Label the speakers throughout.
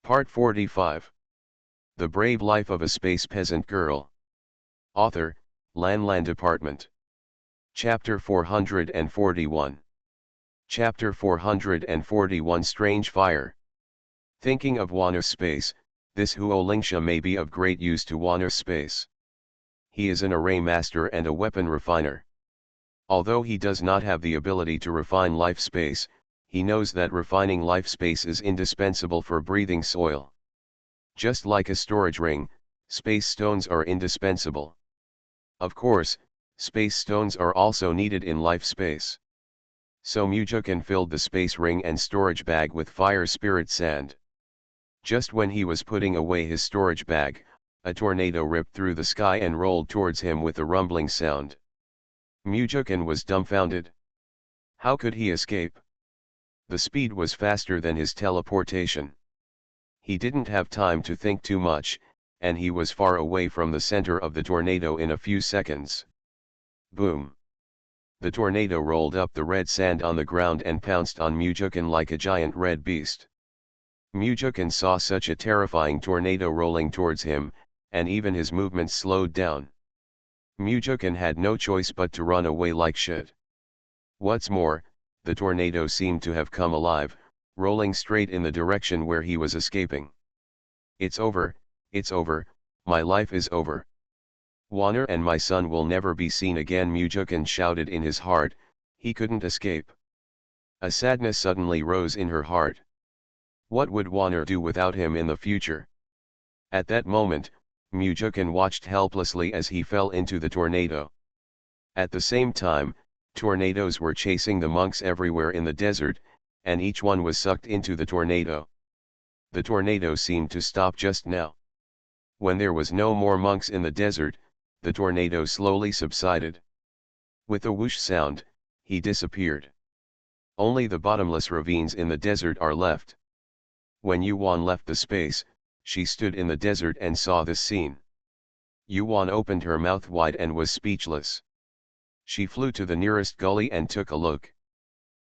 Speaker 1: Part 45. The Brave Life of a Space Peasant Girl. Author, Lan Department. Chapter 441. Chapter 441 Strange Fire. Thinking of Wanna's space, this Huolingsha may be of great use to Wanna's space. He is an array master and a weapon refiner. Although he does not have the ability to refine life space, he knows that refining life space is indispensable for breathing soil. Just like a storage ring, space stones are indispensable. Of course, space stones are also needed in life space. So Mujukin filled the space ring and storage bag with fire spirit sand. Just when he was putting away his storage bag, a tornado ripped through the sky and rolled towards him with a rumbling sound. Mujukin was dumbfounded. How could he escape? The speed was faster than his teleportation. He didn't have time to think too much, and he was far away from the center of the tornado in a few seconds. Boom! The tornado rolled up the red sand on the ground and pounced on Mujukin like a giant red beast. Mujukin saw such a terrifying tornado rolling towards him, and even his movements slowed down. Mujukin had no choice but to run away like shit. What's more, the tornado seemed to have come alive, rolling straight in the direction where he was escaping. It's over, my life is over. Wanner and my son will never be seen again, Mujukin shouted in his heart. He couldn't escape. A sadness suddenly rose in her heart. What would Wanner do without him in the future? At that moment, Mujukin watched helplessly as he fell into the tornado. At the same time, tornadoes were chasing the monks everywhere in the desert, and each one was sucked into the tornado. The tornado seemed to stop just now. When there was no more monks in the desert, the tornado slowly subsided. With a whoosh sound, he disappeared. Only the bottomless ravines in the desert are left. When Yuan left the space, she stood in the desert and saw this scene. Yuan opened her mouth wide and was speechless. She flew to the nearest gully and took a look.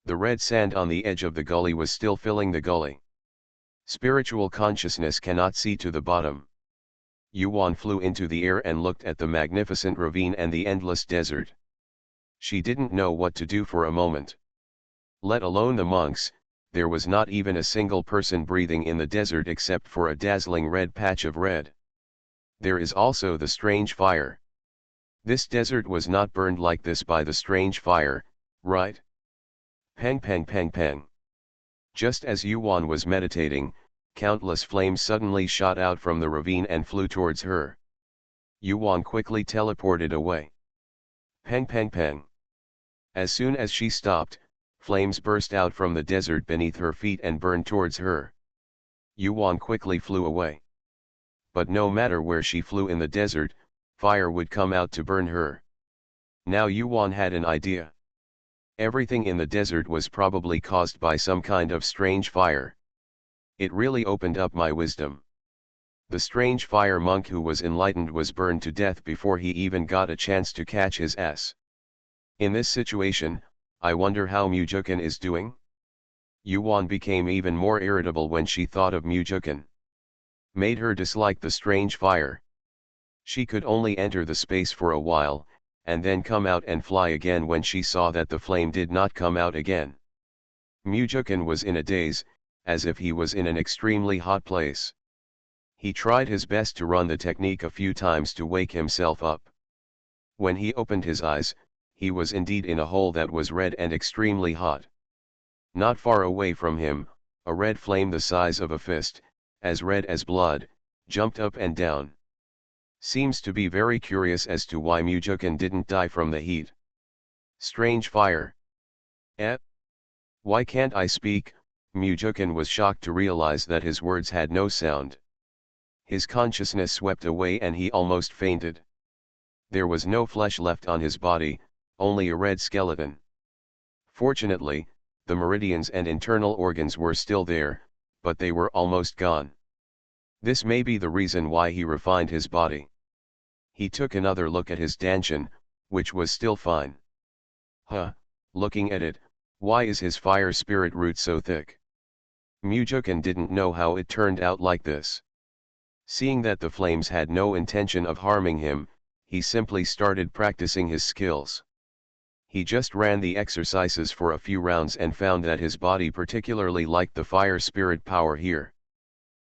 Speaker 1: The red sand on the edge of the gully was still filling the gully. Spiritual consciousness cannot see to the bottom. Yuan flew into the air and looked at the magnificent ravine and the endless desert. She didn't know what to do for a moment. Let alone the monks, there was not even a single person breathing in the desert except for a dazzling red patch of red. There is also the strange fire. This desert was not burned like this by the strange fire, right? Pang pang pang pang. Just as Yuan was meditating, countless flames suddenly shot out from the ravine and flew towards her. Yuan quickly teleported away. Pang pang pang. As soon as she stopped, flames burst out from the desert beneath her feet and burned towards her. Yuan quickly flew away. But no matter where she flew in the desert, fire would come out to burn her. Now Yuan had an idea. Everything in the desert was probably caused by some kind of strange fire. It really opened up my wisdom. The strange fire monk who was enlightened was burned to death before he even got a chance to catch his ass. In this situation, I wonder how Mujukin is doing? Yuan became even more irritable when she thought of Mujukin. Made her dislike the strange fire. She could only enter the space for a while, and then come out and fly again when she saw that the flame did not come out again. Mujukin was in a daze, as if he was in an extremely hot place. He tried his best to run the technique a few times to wake himself up. When he opened his eyes, he was indeed in a hole that was red and extremely hot. Not far away from him, a red flame the size of a fist, as red as blood, jumped up and down. Seems to be very curious as to why Mujukin didn't die from the heat. Strange fire. Eh? Why can't I speak? Mujukin was shocked to realize that his words had no sound. His consciousness swept away and he almost fainted. There was no flesh left on his body, only a red skeleton. Fortunately, the meridians and internal organs were still there, but they were almost gone. This may be the reason why he refined his body. He took another look at his dantian, which was still fine. Looking at it, why is his fire spirit root so thick? Mujukin didn't know how it turned out like this. Seeing that the flames had no intention of harming him, he simply started practicing his skills. He just ran the exercises for a few rounds and found that his body particularly liked the fire spirit power here.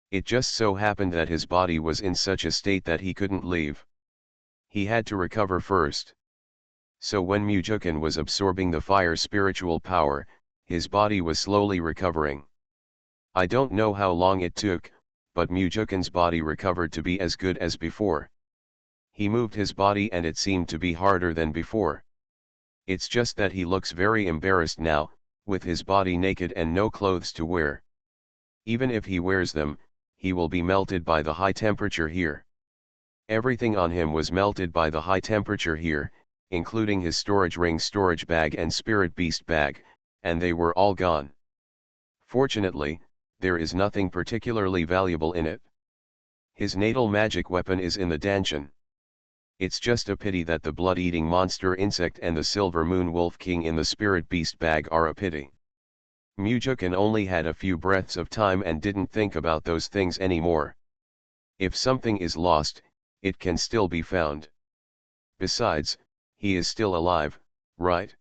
Speaker 1: It just so happened that his body was in such a state that he couldn't leave. He had to recover first. So when Mujukin was absorbing the fire spiritual power, his body was slowly recovering. I don't know how long it took, but Mujukin's body recovered to be as good as before. He moved his body and it seemed to be harder than before. It's just that he looks very embarrassed now, with his body naked and no clothes to wear. Even if he wears them, he will be melted by the high temperature here. Everything on him was melted by the high temperature here, including his storage ring, storage bag and spirit beast bag, and they were all gone. Fortunately, there is nothing particularly valuable in it. His natal magic weapon is in the Danshan. It's just a pity that the blood-eating monster insect and the silver moon wolf king in the spirit beast bag are a pity. Mujukin only had a few breaths of time and didn't think about those things anymore. If something is lost, it can still be found. Besides, he is still alive, right?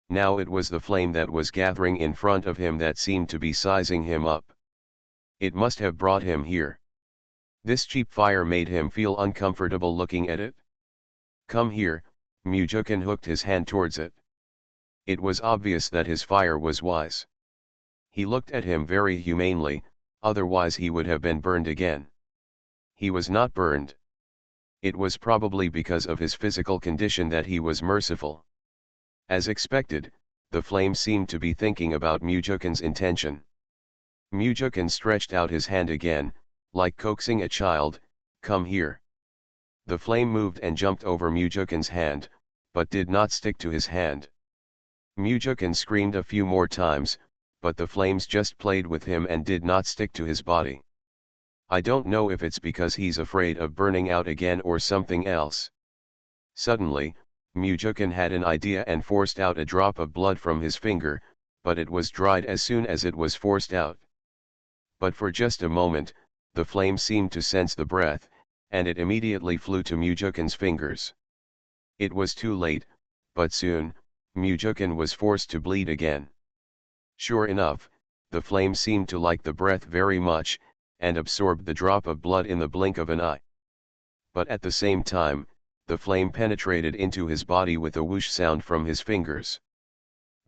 Speaker 1: Now it was the flame that was gathering in front of him that seemed to be sizing him up. It must have brought him here. This cheap fire made him feel uncomfortable looking at it. Come here, Mujukin hooked his hand towards it. It was obvious that his fire was wise. He looked at him very humanely, otherwise he would have been burned again. He was not burned. It was probably because of his physical condition that he was merciful. As expected, the flame seemed to be thinking about Mujukin's intention. Mujukin stretched out his hand again, like coaxing a child, come here. The flame moved and jumped over Mujukin's hand, but did not stick to his hand. Mujukin screamed a few more times, but the flames just played with him and did not stick to his body. I don't know if it's because he's afraid of burning out again or something else. Suddenly, Mujukin had an idea and forced out a drop of blood from his finger, but it was dried as soon as it was forced out. But for just a moment, the flame seemed to sense the breath, and it immediately flew to Mujukin's fingers. It was too late, but soon, Mujukin was forced to bleed again. Sure enough, the flame seemed to like the breath very much, and absorbed the drop of blood in the blink of an eye. But at the same time, the flame penetrated into his body with a whoosh sound from his fingers.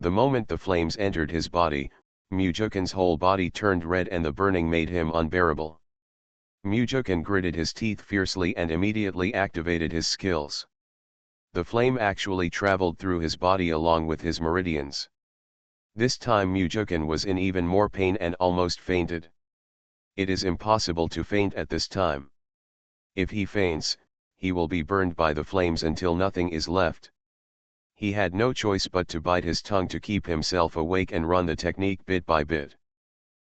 Speaker 1: The moment the flames entered his body, Mujukin's whole body turned red and the burning made him unbearable. Mujukin gritted his teeth fiercely and immediately activated his skills. The flame actually traveled through his body along with his meridians. This time Mujukin was in even more pain and almost fainted. It is impossible to faint at this time. If he faints, he will be burned by the flames until nothing is left. He had no choice but to bite his tongue to keep himself awake and run the technique bit by bit.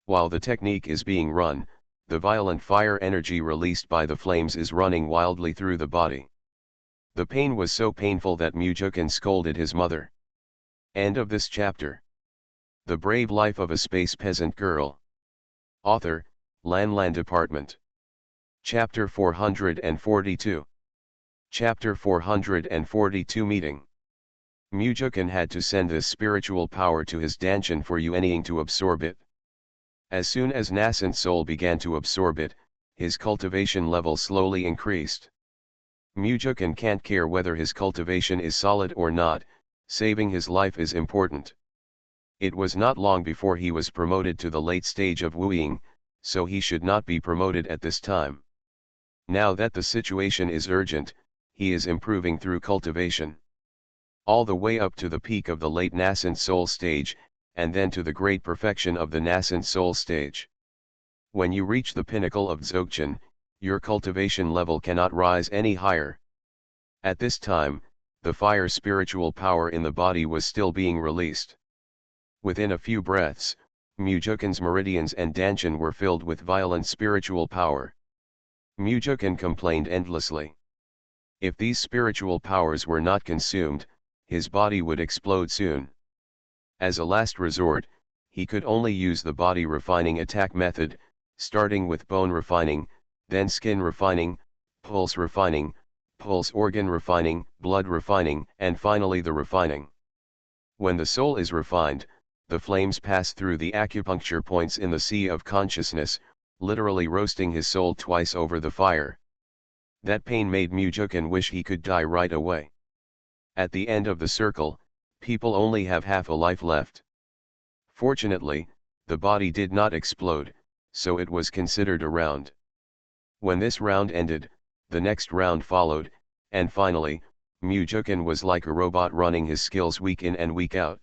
Speaker 1: While the technique is being run, the violent fire energy released by the flames is running wildly through the body. The pain was so painful that Mujukin scolded his mother. End of this chapter. The Brave Life of a Space Peasant Girl. Author, Lan Department. Chapter 442. Chapter 442 Meeting. Mujukin had to send this spiritual power to his Danshan for Yuanying to absorb it. As soon as nascent soul began to absorb it, his cultivation level slowly increased. Mujukin can't care whether his cultivation is solid or not, saving his life is important. It was not long before he was promoted to the late stage of Wuiying, so he should not be promoted at this time. Now that the situation is urgent, he is improving through cultivation. All the way up to the peak of the late nascent soul stage, and then to the great perfection of the nascent soul stage. When you reach the pinnacle of Dzogchen, your cultivation level cannot rise any higher. At this time, the fire spiritual power in the body was still being released. Within a few breaths, Mujukin's meridians and Danshan were filled with violent spiritual power. Mujukin complained endlessly. If these spiritual powers were not consumed, his body would explode soon. As a last resort, he could only use the body refining attack method, starting with bone refining, then skin refining, pulse organ refining, blood refining, and finally the refining. When the soul is refined, the flames pass through the acupuncture points in the sea of consciousness, literally roasting his soul twice over the fire. That pain made Mujukin wish he could die right away. At the end of the circle, people only have half a life left. Fortunately, the body did not explode, so it was considered a round. When this round ended, the next round followed, and finally, Mujukin was like a robot running his skills week in and week out.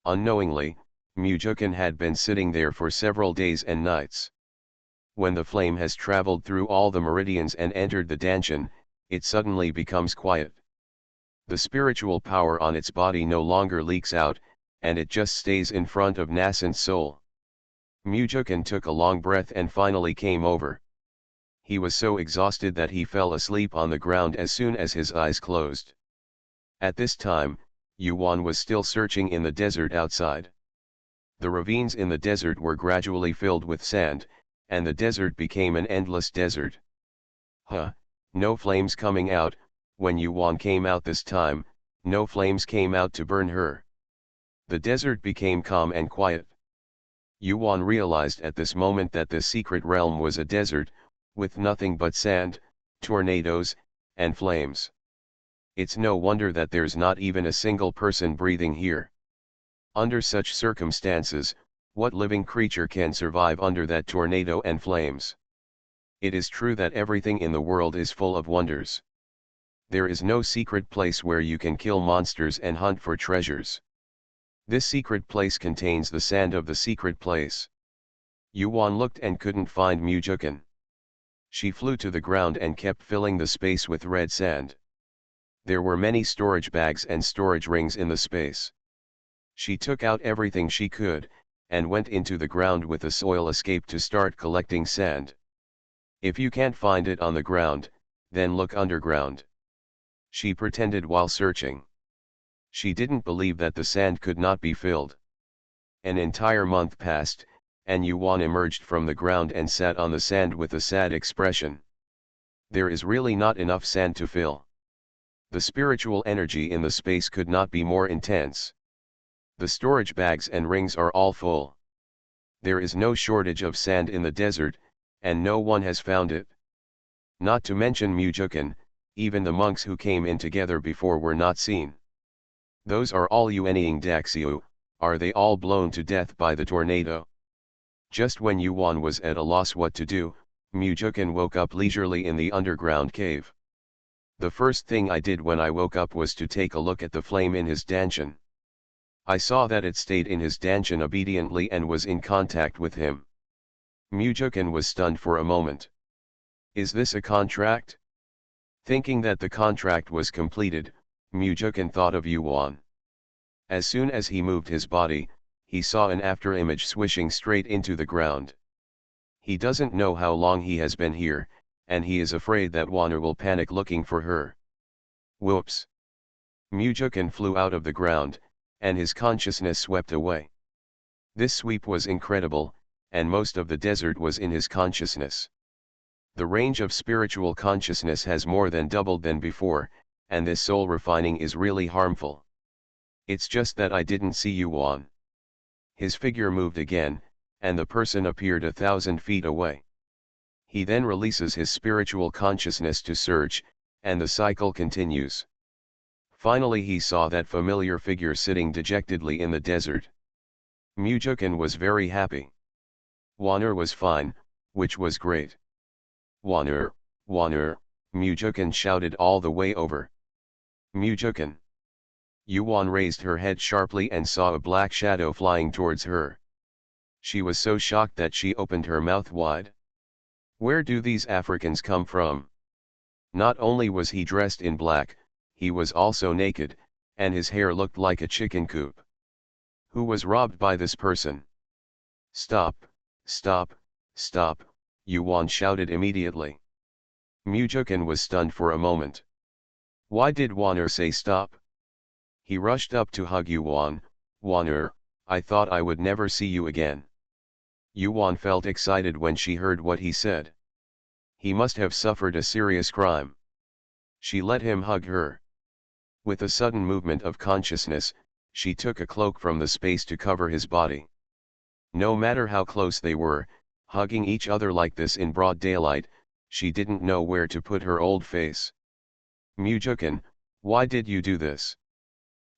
Speaker 1: Unknowingly, Mujukin had been sitting there for several days and nights. When the flame has traveled through all the meridians and entered the danshan, it suddenly becomes quiet. The spiritual power on its body no longer leaks out, and it just stays in front of nascent soul. Mujukin took a long breath and finally came over. He was so exhausted that he fell asleep on the ground as soon as his eyes closed. At this time, Yuan was still searching in the desert outside. The ravines in the desert were gradually filled with sand, and the desert became an endless desert. No flames coming out. When Yuan came out this time, no flames came out to burn her. The desert became calm and quiet. Yuan realized at this moment that the secret realm was a desert, with nothing but sand, tornadoes, and flames. It's no wonder that there's not even a single person breathing here. Under such circumstances, what living creature can survive under that tornado and flames? It is true that everything in the world is full of wonders. There is no secret place where you can kill monsters and hunt for treasures. This secret place contains the sand of the secret place. Yuan looked and couldn't find Mujukin. She flew to the ground and kept filling the space with red sand. There were many storage bags and storage rings in the space. She took out everything she could, and went into the ground with a soil escape to start collecting sand. If you can't find it on the ground, then look underground. She pretended while searching. She didn't believe that the sand could not be filled. An entire month passed, and Yuan emerged from the ground and sat on the sand with a sad expression. There is really not enough sand to fill. The spiritual energy in the space could not be more intense. The storage bags and rings are all full. There is no shortage of sand in the desert, and no one has found it. Not to mention Mujukin, even the monks who came in together before were not seen. Those are all Yuanying Daxiu. Are they all blown to death by the tornado? Just when Yuan was at a loss what to do, Mujukin woke up leisurely in the underground cave. The first thing I did when I woke up was to take a look at the flame in his danshan. I saw that it stayed in his danshan obediently and was in contact with him. Mujukin was stunned for a moment. Is this a contract? Thinking that the contract was completed, Mujukin thought of Yuan. As soon as he moved his body, he saw an afterimage swishing straight into the ground. He doesn't know how long he has been here, and he is afraid that Wana will panic looking for her. Whoops! Mujukin flew out of the ground, and his consciousness swept away. This sweep was incredible, and most of the desert was in his consciousness. The range of spiritual consciousness has more than doubled than before, and this soul refining is really harmful. It's just that I didn't see Yuan. His figure moved again, and the person appeared 1,000 feet away. He then releases his spiritual consciousness to search, and the cycle continues. Finally he saw that familiar figure sitting dejectedly in the desert. Mujukin was very happy. Waner was fine, which was great. Waner, Waner, Mujukin shouted all the way over. Mujukin. Yuan raised her head sharply and saw a black shadow flying towards her. She was so shocked that she opened her mouth wide. Where do these Africans come from? Not only was he dressed in black, he was also naked, and his hair looked like a chicken coop. Who was robbed by this person? Stop, stop, stop, Yuan shouted immediately. Mujukin was stunned for a moment. Why did Waner say stop? He rushed up to hug Yuan. Waner, I thought I would never see you again. Yuan felt excited when she heard what he said. He must have suffered a serious crime. She let him hug her. With a sudden movement of consciousness, she took a cloak from the space to cover his body. No matter how close they were, hugging each other like this in broad daylight, she didn't know where to put her old face. Mujukin, why did you do this?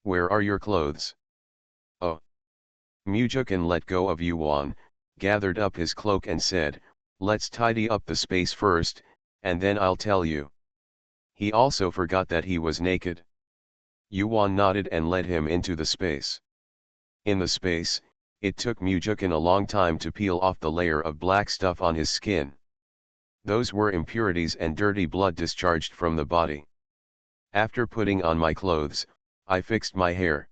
Speaker 1: Where are your clothes? Oh. Mujukin let go of Yuan, gathered up his cloak and said, let's tidy up the space first, and then I'll tell you. He also forgot that he was naked. Yuan nodded and led him into the space. In the space, it took Mujukin a long time to peel off the layer of black stuff on his skin. Those were impurities and dirty blood discharged from the body. After putting on my clothes, I fixed my hair.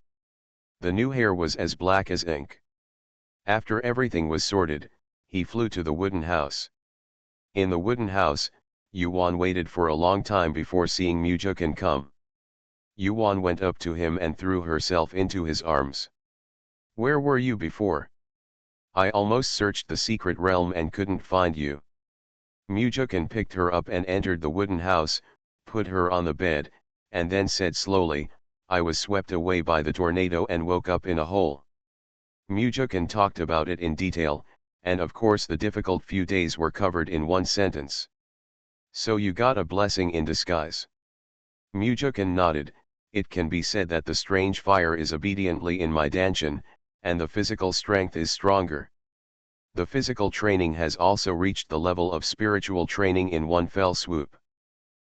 Speaker 1: The new hair was as black as ink. After everything was sorted, he flew to the wooden house. In the wooden house, Yuan waited for a long time before seeing Mujukin come. Yuan went up to him and threw herself into his arms. Where were you before? I almost searched the secret realm and couldn't find you. Mujukin picked her up and entered the wooden house, put her on the bed, and then said slowly, I was swept away by the tornado and woke up in a hole. Mujukin talked about it in detail, and of course the difficult few days were covered in one sentence. So you got a blessing in disguise. Mujukin nodded. It can be said that the strange fire is obediently in my danshan, and the physical strength is stronger. The physical training has also reached the level of spiritual training in one fell swoop.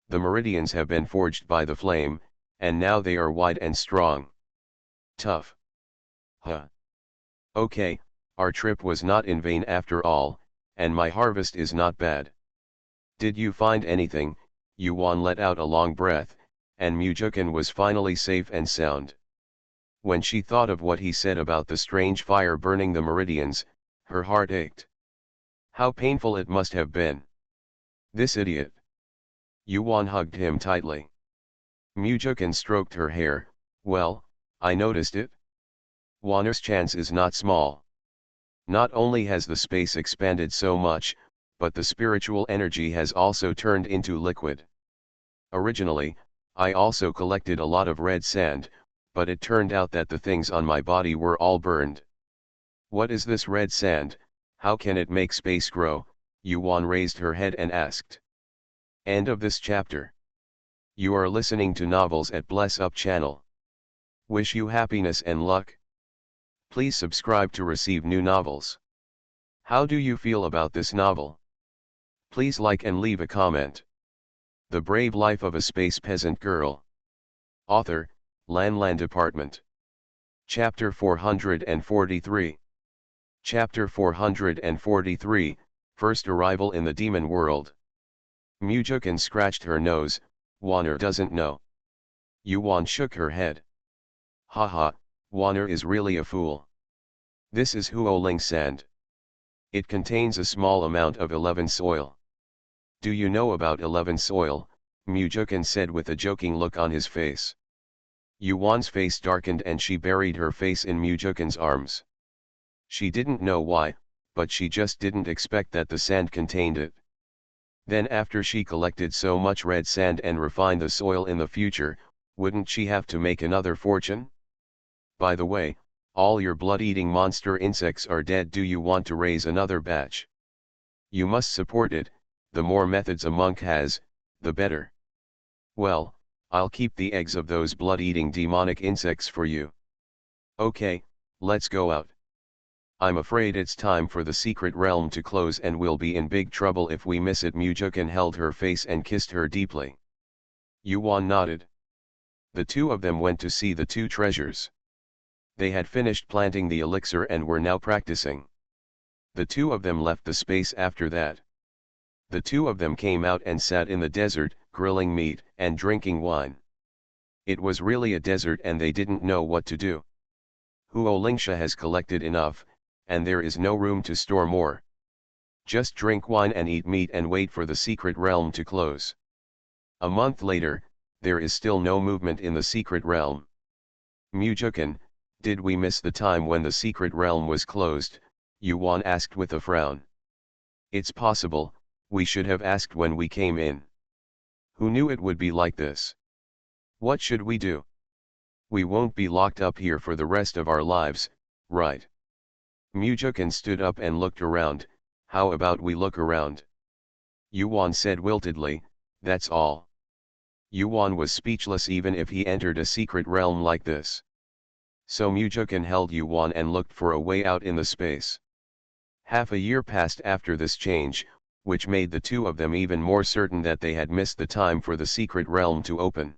Speaker 1: The meridians have been forged by the flame, and now they are wide and strong. Tough. Huh. Okay, our trip was not in vain after all, and my harvest is not bad. Did you find anything? Yuan let out a long breath, and Mujukin was finally safe and sound. When she thought of what he said about the strange fire burning the meridians, her heart ached. How painful it must have been. This idiot. Yuan hugged him tightly. Mujukin stroked her hair. Well, I noticed it. Juan's chance is not small. Not only has the space expanded so much, but the spiritual energy has also turned into liquid. Originally, I also collected a lot of red sand, but it turned out that the things on my body were all burned. What is this red sand? How can it make space grow? Yuan raised her head and asked. End of this chapter. You are listening to Novels at Bless Up channel. Wish you happiness and luck. Please subscribe to receive new novels. How do you feel about this novel? Please like and leave a comment. The Brave Life of a Space Peasant Girl. Author, Lan Department. Chapter 443. Chapter 443, First Arrival in the Demon World. Mujukin scratched her nose. Wanner doesn't know. Yuan shook her head. Haha, Wanner is really a fool. This is Huoling sand. It contains a small amount of 11 soil. Do you know about 11 soil? Mujukin said with a joking look on his face. Yuan's face darkened and she buried her face in Mujukin's arms. She didn't know why, but she just didn't expect that the sand contained it. Then after she collected so much red sand and refined the soil in the future, wouldn't she have to make another fortune? By the way, all your blood-eating monster insects are dead. Do you want to raise another batch? You must support it. The more methods a monk has, the better. Well, I'll keep the eggs of those blood-eating demonic insects for you. Okay, let's go out. I'm afraid it's time for the secret realm to close and we'll be in big trouble if we miss it. Mujukin held her face and kissed her deeply. Yuan nodded. The two of them went to see the two treasures. They had finished planting the elixir and were now practicing. The two of them left the space after that. The two of them came out and sat in the desert, grilling meat and drinking wine. It was really a desert and they didn't know what to do. Huolingsha has collected enough, and there is no room to store more. Just drink wine and eat meat and wait for the secret realm to close. A month later, there is still no movement in the secret realm. Mujukin, Did we miss the time when the secret realm was closed? Yuan asked with a frown. It's possible, we should have asked when we came in. Who knew it would be like this? What should we do? We won't be locked up here for the rest of our lives, right? Mujukin stood up and looked around. How about we look around? Yuan said wiltedly, that's all. Yuan was speechless even if he entered a secret realm like this. So Mujukin held Yuan and looked for a way out in the space. Half a year passed after this change, which made the two of them even more certain that they had missed the time for the secret realm to open.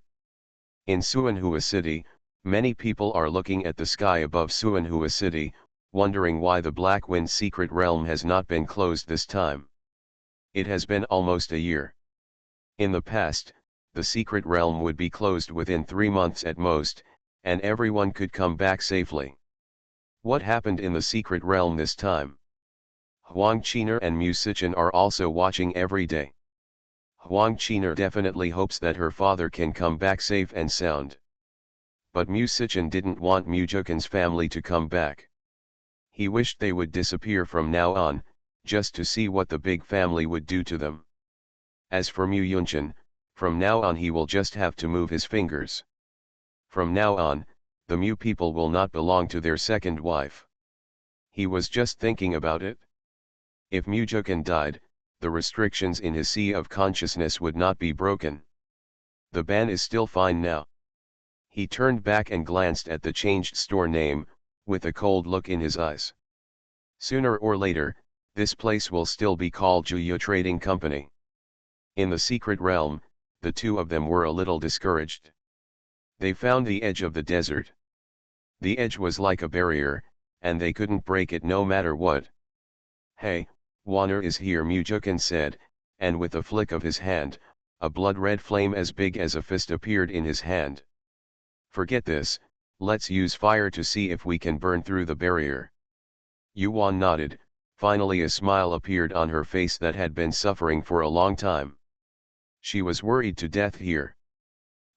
Speaker 1: In Suanhua City, many people are looking at the sky above Suanhua City, wondering why the Black Wind secret realm has not been closed this time. It has been almost a year. In the past, the secret realm would be closed within 3 months at most, and everyone could come back safely. What happened in the secret realm this time? Huang Qiner and Mu Sichen are also watching every day. Huang Qiner definitely hopes that her father can come back safe and sound. But Mu Sichen didn't want Mujukin's family to come back. He wished they would disappear from now on, just to see what the big family would do to them. As for Mu Yunchen, from now on he will just have to move his fingers. From now on, the Mu people will not belong to their second wife. He was just thinking about it. If Mujukin died, the restrictions in his sea of consciousness would not be broken. The ban is still fine now. He turned back and glanced at the changed store name, with a cold look in his eyes. Sooner or later, this place will still be called Juya Trading Company. In the secret realm, the two of them were a little discouraged. They found the edge of the desert. The edge was like a barrier, and they couldn't break it no matter what. Hey, Waner is here, Mujukin said, and with a flick of his hand, a blood-red flame as big as a fist appeared in his hand. Forget this, let's use fire to see if we can burn through the barrier. Yuan nodded, finally a smile appeared on her face that had been suffering for a long time. She was worried to death here.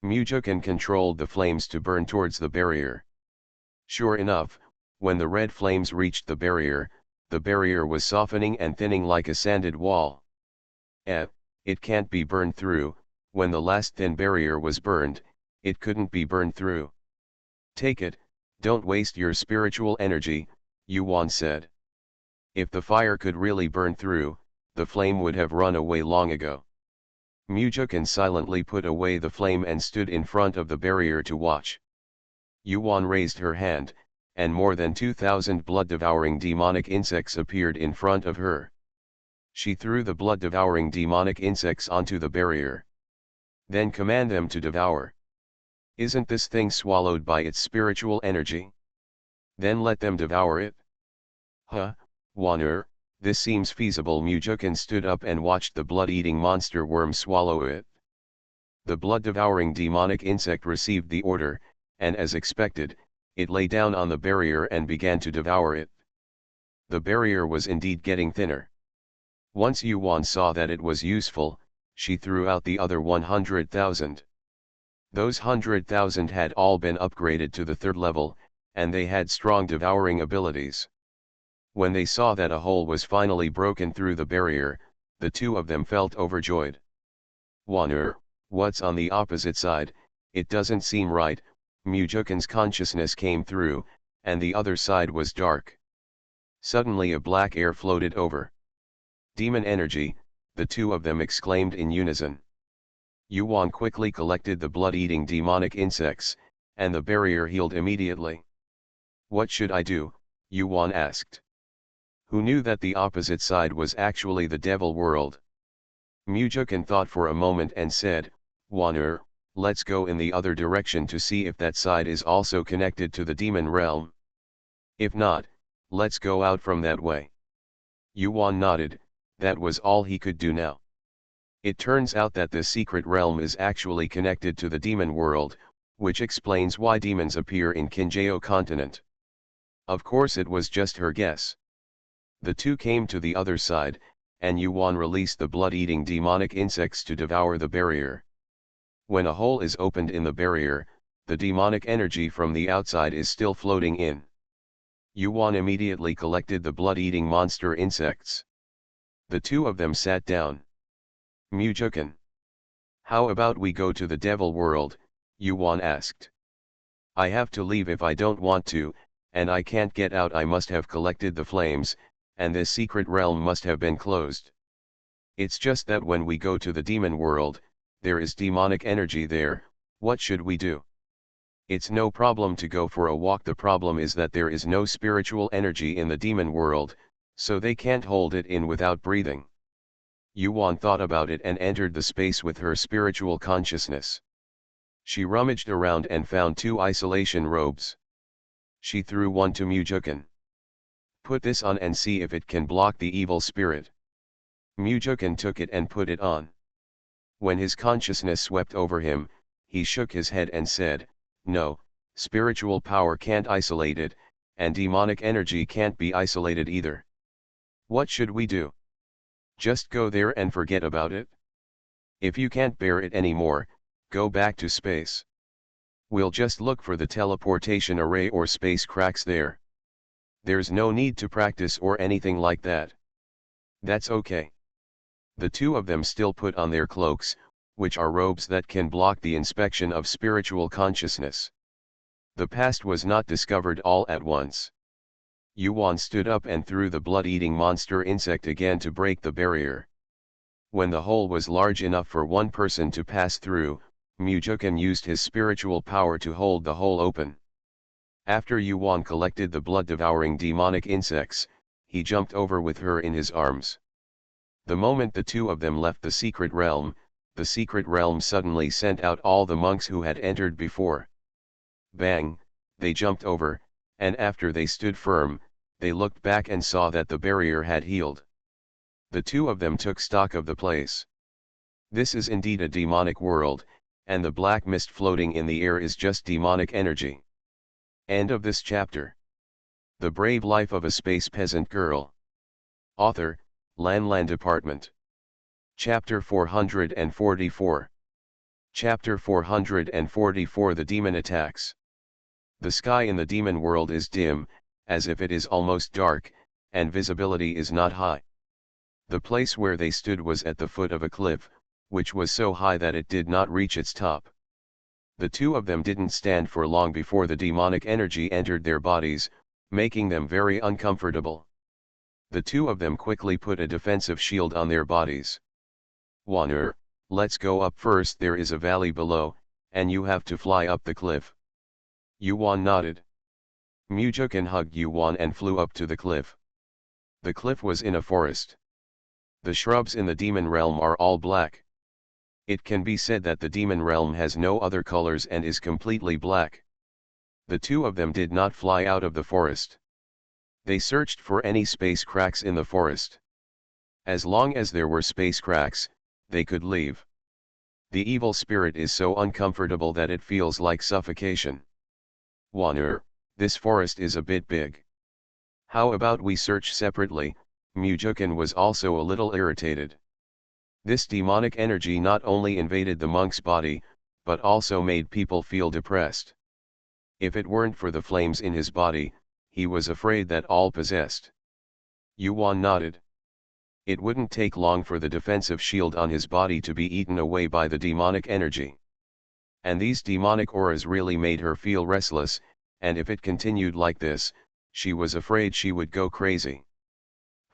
Speaker 1: Mujukin controlled the flames to burn towards the barrier. Sure enough, when the red flames reached the barrier was softening and thinning like a sanded wall. It can't be burned through. When the last thin barrier was burned, it couldn't be burned through. Take it, don't waste your spiritual energy, Yuan said. If the fire could really burn through, the flame would have run away long ago. Mujukin silently put away the flame and stood in front of the barrier to watch. Yuan raised her hand, and more than 2,000 blood-devouring demonic insects appeared in front of her. She threw the blood-devouring demonic insects onto the barrier. Then command them to devour. Isn't this thing swallowed by its spiritual energy? Then let them devour it. Huh, Waner, this seems feasible. Mujukin stood up and watched the blood-eating monster worm swallow it. The blood-devouring demonic insect received the order, and as expected, it lay down on the barrier and began to devour it. The barrier was indeed getting thinner. Once Yuan saw that it was useful, she threw out the other 100,000. Those 100,000 had all been upgraded to the 3rd level, and they had strong devouring abilities. When they saw that a hole was finally broken through the barrier, the two of them felt overjoyed. Waner, what's on the opposite side? It doesn't seem right. Mujukin's consciousness came through, and the other side was dark. Suddenly a black air floated over. Demon energy, the two of them exclaimed in unison. Yuan quickly collected the blood-eating demonic insects, and the barrier healed immediately. What should I do? Yuan asked. Who knew that the opposite side was actually the devil world? Mujukin thought for a moment and said, Waner, let's go in the other direction to see if that side is also connected to the demon realm. If not, let's go out from that way. Yuan nodded, that was all he could do now. It turns out that the secret realm is actually connected to the demon world, which explains why demons appear in Kinjao continent. Of course it was just her guess. The two came to the other side, and Yuan released the blood-eating demonic insects to devour the barrier. When a hole is opened in the barrier, the demonic energy from the outside is still floating in. Yuan immediately collected the blood-eating monster insects. The two of them sat down. Mujukan. How about we go to the devil world? Yuan asked. I have to leave if I don't want to, and I can't get out. I must have collected the flames, and this secret realm must have been closed. It's just that when we go to the demon world, there is demonic energy there. What should we do? It's no problem to go for a walk. The problem is that there is no spiritual energy in the demon world, so they can't hold it in without breathing. Yuan thought about it and entered the space with her spiritual consciousness. She rummaged around and found 2 isolation robes. She threw one to Mujukan. Put this on and see if it can block the evil spirit. Mujukan took it and put it on. When his consciousness swept over him, he shook his head and said, no, spiritual power can't isolate it, and demonic energy can't be isolated either. What should we do? Just go there and forget about it? If you can't bear it anymore, go back to space. We'll just look for the teleportation array or space cracks there. There's no need to practice or anything like that. That's okay. The two of them still put on their cloaks, which are robes that can block the inspection of spiritual consciousness. The past was not discovered all at once. Yuan stood up and threw the blood-eating monster insect again to break the barrier. When the hole was large enough for one person to pass through, Mujukan used his spiritual power to hold the hole open. After Yuan collected the blood-devouring demonic insects, he jumped over with her in his arms. The moment the two of them left the secret realm suddenly sent out all the monks who had entered before. Bang, they jumped over, and after they stood firm, they looked back and saw that the barrier had healed. The two of them took stock of the place. This is indeed a demonic world, and the black mist floating in the air is just demonic energy. End of this chapter. The Brave Life of a Space Peasant Girl. Author, Lan Department. Chapter 444. Chapter 444. The Demon Attacks. The sky in the demon world is dim, as if it is almost dark, and visibility is not high. The place where they stood was at the foot of a cliff, which was so high that it did not reach its top. The two of them didn't stand for long before the demonic energy entered their bodies, making them very uncomfortable. The two of them quickly put a defensive shield on their bodies. Wanner, let's go up first. There is a valley below, and you have to fly up the cliff. Yuan nodded. Mujukan hugged Yuan and flew up to the cliff. The cliff was in a forest. The shrubs in the demon realm are all black. It can be said that the demon realm has no other colors and is completely black. The two of them did not fly out of the forest. They searched for any space cracks in the forest. As long as there were space cracks, they could leave. The evil spirit is so uncomfortable that it feels like suffocation. Wanner, this forest is a bit big. How about we search separately? Mujukan was also a little irritated. This demonic energy not only invaded the monk's body, but also made people feel depressed. If it weren't for the flames in his body, he was afraid that all possessed. Yuan nodded. It wouldn't take long for the defensive shield on his body to be eaten away by the demonic energy. And these demonic auras really made her feel restless, and if it continued like this, she was afraid she would go crazy.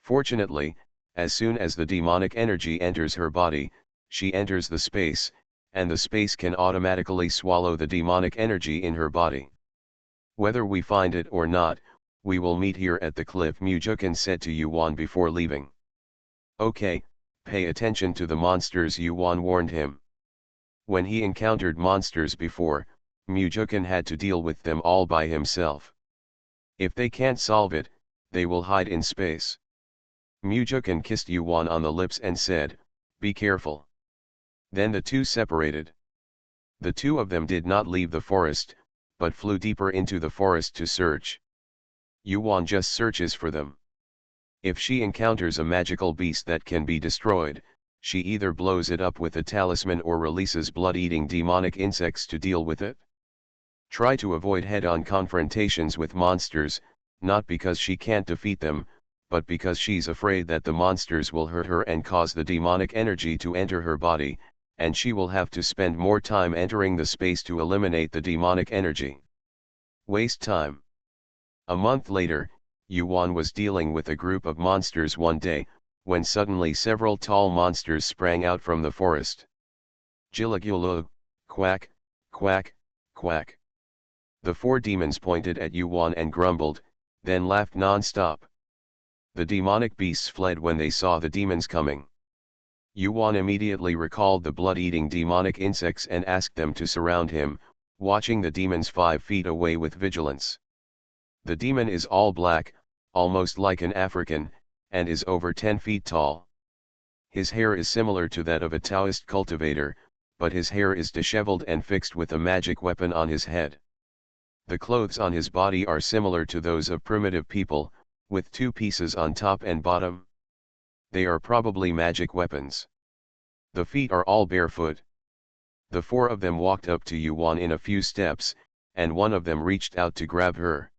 Speaker 1: Fortunately, as soon as the demonic energy enters her body, she enters the space, and the space can automatically swallow the demonic energy in her body. Whether we find it or not, we will meet here at the cliff, Mujukan said to Yuan before leaving. Okay, pay attention to the monsters, Yuan warned him. When he encountered monsters before, Mujukan had to deal with them all by himself. If they can't solve it, they will hide in space. Mujukan kissed Yuan on the lips and said, "Be careful." Then the two separated. The two of them did not leave the forest, but flew deeper into the forest to search. Yuan just searches for them. If she encounters a magical beast that can be destroyed, she either blows it up with a talisman or releases blood-eating demonic insects to deal with it. Try to avoid head-on confrontations with monsters, not because she can't defeat them, but because she's afraid that the monsters will hurt her and cause the demonic energy to enter her body, and she will have to spend more time entering the space to eliminate the demonic energy. Waste time. A month later, Yuan was dealing with a group of monsters one day, when suddenly several tall monsters sprang out from the forest. Gilagulu, quack, quack, quack. The four demons pointed at Yuan and grumbled, then laughed non-stop. The demonic beasts fled when they saw the demons coming. Yuan immediately recalled the blood-eating demonic insects and asked them to surround him, watching the demons 5 feet away with vigilance. The demon is all black, almost like an African, and is over 10 feet tall. His hair is similar to that of a Taoist cultivator, but his hair is disheveled and fixed with a magic weapon on his head. The clothes on his body are similar to those of primitive people, with 2 pieces on top and bottom. They are probably magic weapons. The feet are all barefoot. The 4 of them walked up to Yuan in a few steps, and one of them reached out to grab her.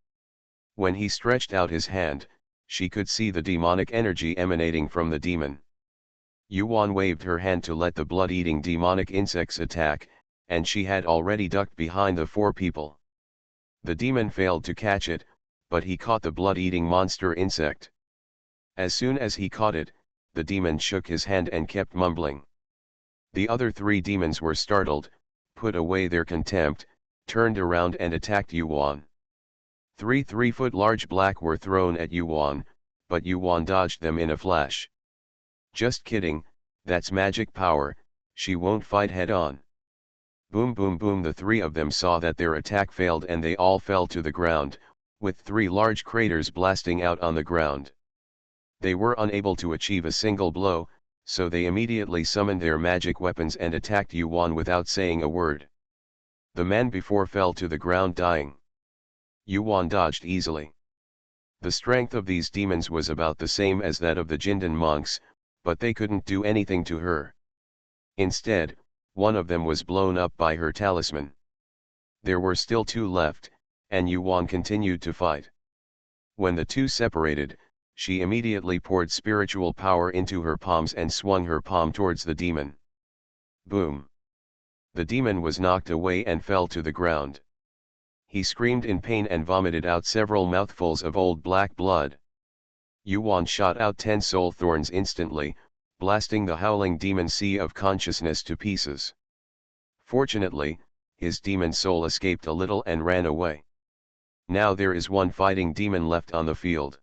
Speaker 1: When he stretched out his hand, she could see the demonic energy emanating from the demon. Yuan waved her hand to let the blood-eating demonic insects attack, and she had already ducked behind the 4 people. The demon failed to catch it, but he caught the blood-eating monster insect. As soon as he caught it, the demon shook his hand and kept mumbling. The other 3 demons were startled, put away their contempt, turned around and attacked Yuan. 3 3-foot large black were thrown at Yuan, but Yuan dodged them in a flash. Just kidding, that's magic power, she won't fight head-on. Boom boom boom, the 3 of them saw that their attack failed and they all fell to the ground, with 3 large craters blasting out on the ground. They were unable to achieve a single blow, so they immediately summoned their magic weapons and attacked Yuan without saying a word. The man before fell to the ground dying. Yuan dodged easily. The strength of these demons was about the same as that of the Jindan monks, but they couldn't do anything to her. Instead, one of them was blown up by her talisman. There were still 2 left, and Yuan continued to fight. When the 2 separated, she immediately poured spiritual power into her palms and swung her palm towards the demon. Boom! The demon was knocked away and fell to the ground. He screamed in pain and vomited out several mouthfuls of old black blood. Yuan shot out 10 soul thorns instantly, blasting the howling demon sea of consciousness to pieces. Fortunately, his demon soul escaped a little and ran away. Now there is 1 fighting demon left on the field.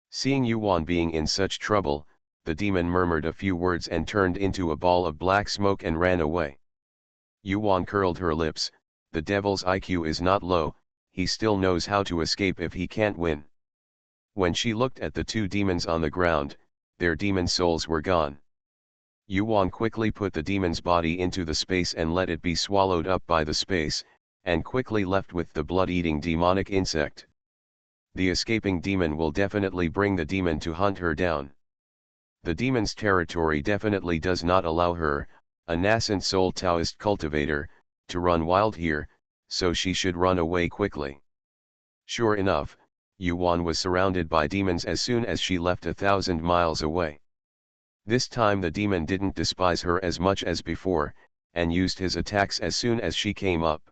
Speaker 1: Seeing Yuan being in such trouble, the demon murmured a few words and turned into a ball of black smoke and ran away. Yuan curled her lips. The devil's IQ is not low, he still knows how to escape if he can't win. When she looked at the 2 demons on the ground, their demon souls were gone. Yuan quickly put the demon's body into the space and let it be swallowed up by the space, and quickly left with the blood-eating demonic insect. The escaping demon will definitely bring the demon to hunt her down. The demon's territory definitely does not allow her, a nascent soul Taoist cultivator, to run wild here, so she should run away quickly. Sure enough, Yuan was surrounded by demons as soon as she left 1,000 miles away. This time the demon didn't despise her as much as before, and used his attacks as soon as she came up.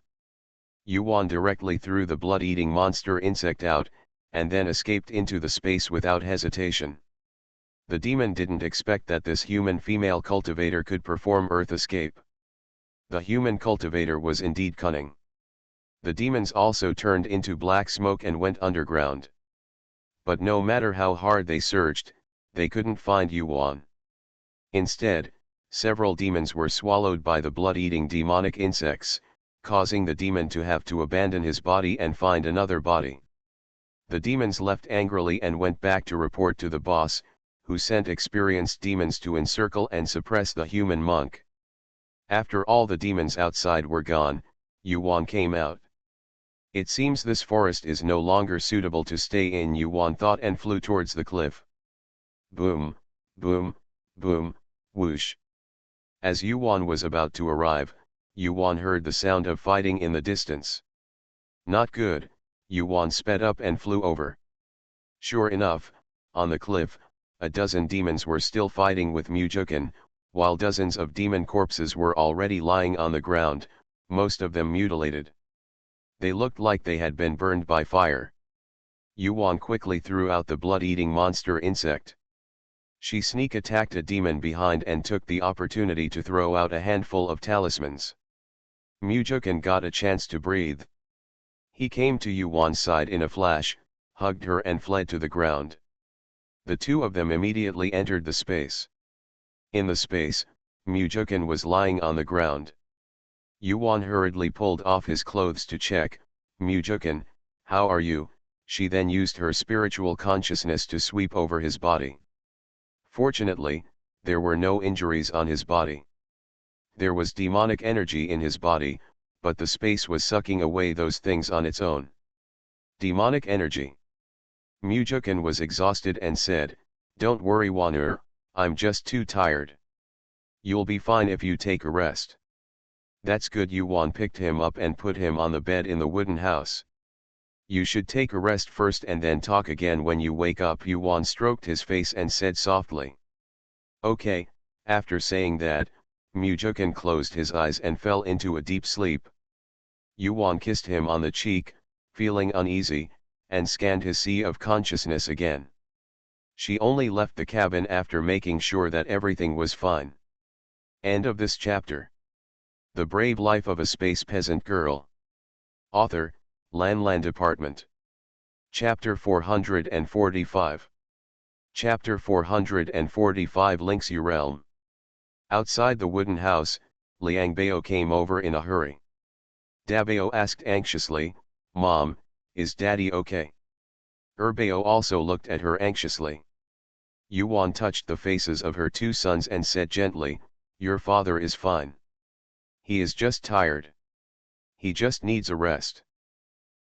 Speaker 1: Yuan directly threw the blood-eating monster insect out, and then escaped into the space without hesitation. The demon didn't expect that this human female cultivator could perform earth escape. The human cultivator was indeed cunning. The demons also turned into black smoke and went underground. But no matter how hard they searched, they couldn't find Yuan. Instead, several demons were swallowed by the blood-eating demonic insects, causing the demon to have to abandon his body and find another body. The demons left angrily and went back to report to the boss, who sent experienced demons to encircle and suppress the human monk. After all the demons outside were gone, Yuan came out. It seems this forest is no longer suitable to stay in, Yuan thought, and flew towards the cliff. Boom, boom, boom, whoosh. As Yuan was about to arrive, Yuan heard the sound of fighting in the distance. Not good, Yuan sped up and flew over. Sure enough, on the cliff, a dozen demons were still fighting with Mujukin, while dozens of demon corpses were already lying on the ground, most of them mutilated. They looked like they had been burned by fire. Yuan quickly threw out the blood-eating monster insect. She sneak attacked a demon behind and took the opportunity to throw out a handful of talismans. Mujukin got a chance to breathe. He came to Yuan's side in a flash, hugged her and fled to the ground. The two of them immediately entered the space. In the space, Mujukin was lying on the ground. Yuan hurriedly pulled off his clothes to check. Mujukin, how are you? She then used her spiritual consciousness to sweep over his body. Fortunately, there were no injuries on his body. There was demonic energy in his body, but the space was sucking away those things on its own. Demonic energy. Mujukin was exhausted and said, "Don't worry Wanur, I'm just too tired. You'll be fine if you take a rest." "That's good." Yuan picked him up and put him on the bed in the wooden house. "You should take a rest first and then talk again when you wake up." Yuan stroked his face and said softly. "Okay." After saying that, Mujukin closed his eyes and fell into a deep sleep. Yuan kissed him on the cheek, feeling uneasy, and scanned his sea of consciousness again. She only left the cabin after making sure that everything was fine. End of this chapter. The Brave Life of a Space Peasant Girl. Author, Lan Department. Chapter 445. Chapter 445 Links U Realm. Outside the wooden house, Liang Bao came over in a hurry. Dabao asked anxiously, "Mom, is Daddy okay?" Bao also looked at her anxiously. Yuan touched the faces of her two sons and said gently, "Your father is fine. He is just tired. He just needs a rest.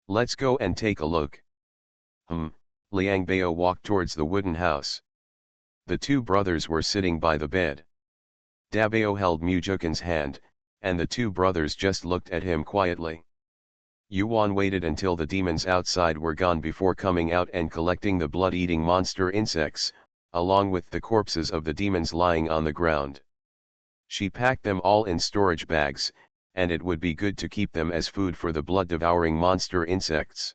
Speaker 1: Let's go and take a look." Liang Bao walked towards the wooden house. The two brothers were sitting by the bed. Dabao held Mujukin's hand, and the two brothers just looked at him quietly. Yuan waited until the demons outside were gone before coming out and collecting the blood-eating monster insects, along with the corpses of the demons lying on the ground. She packed them all in storage bags, and it would be good to keep them as food for the blood-devouring monster insects.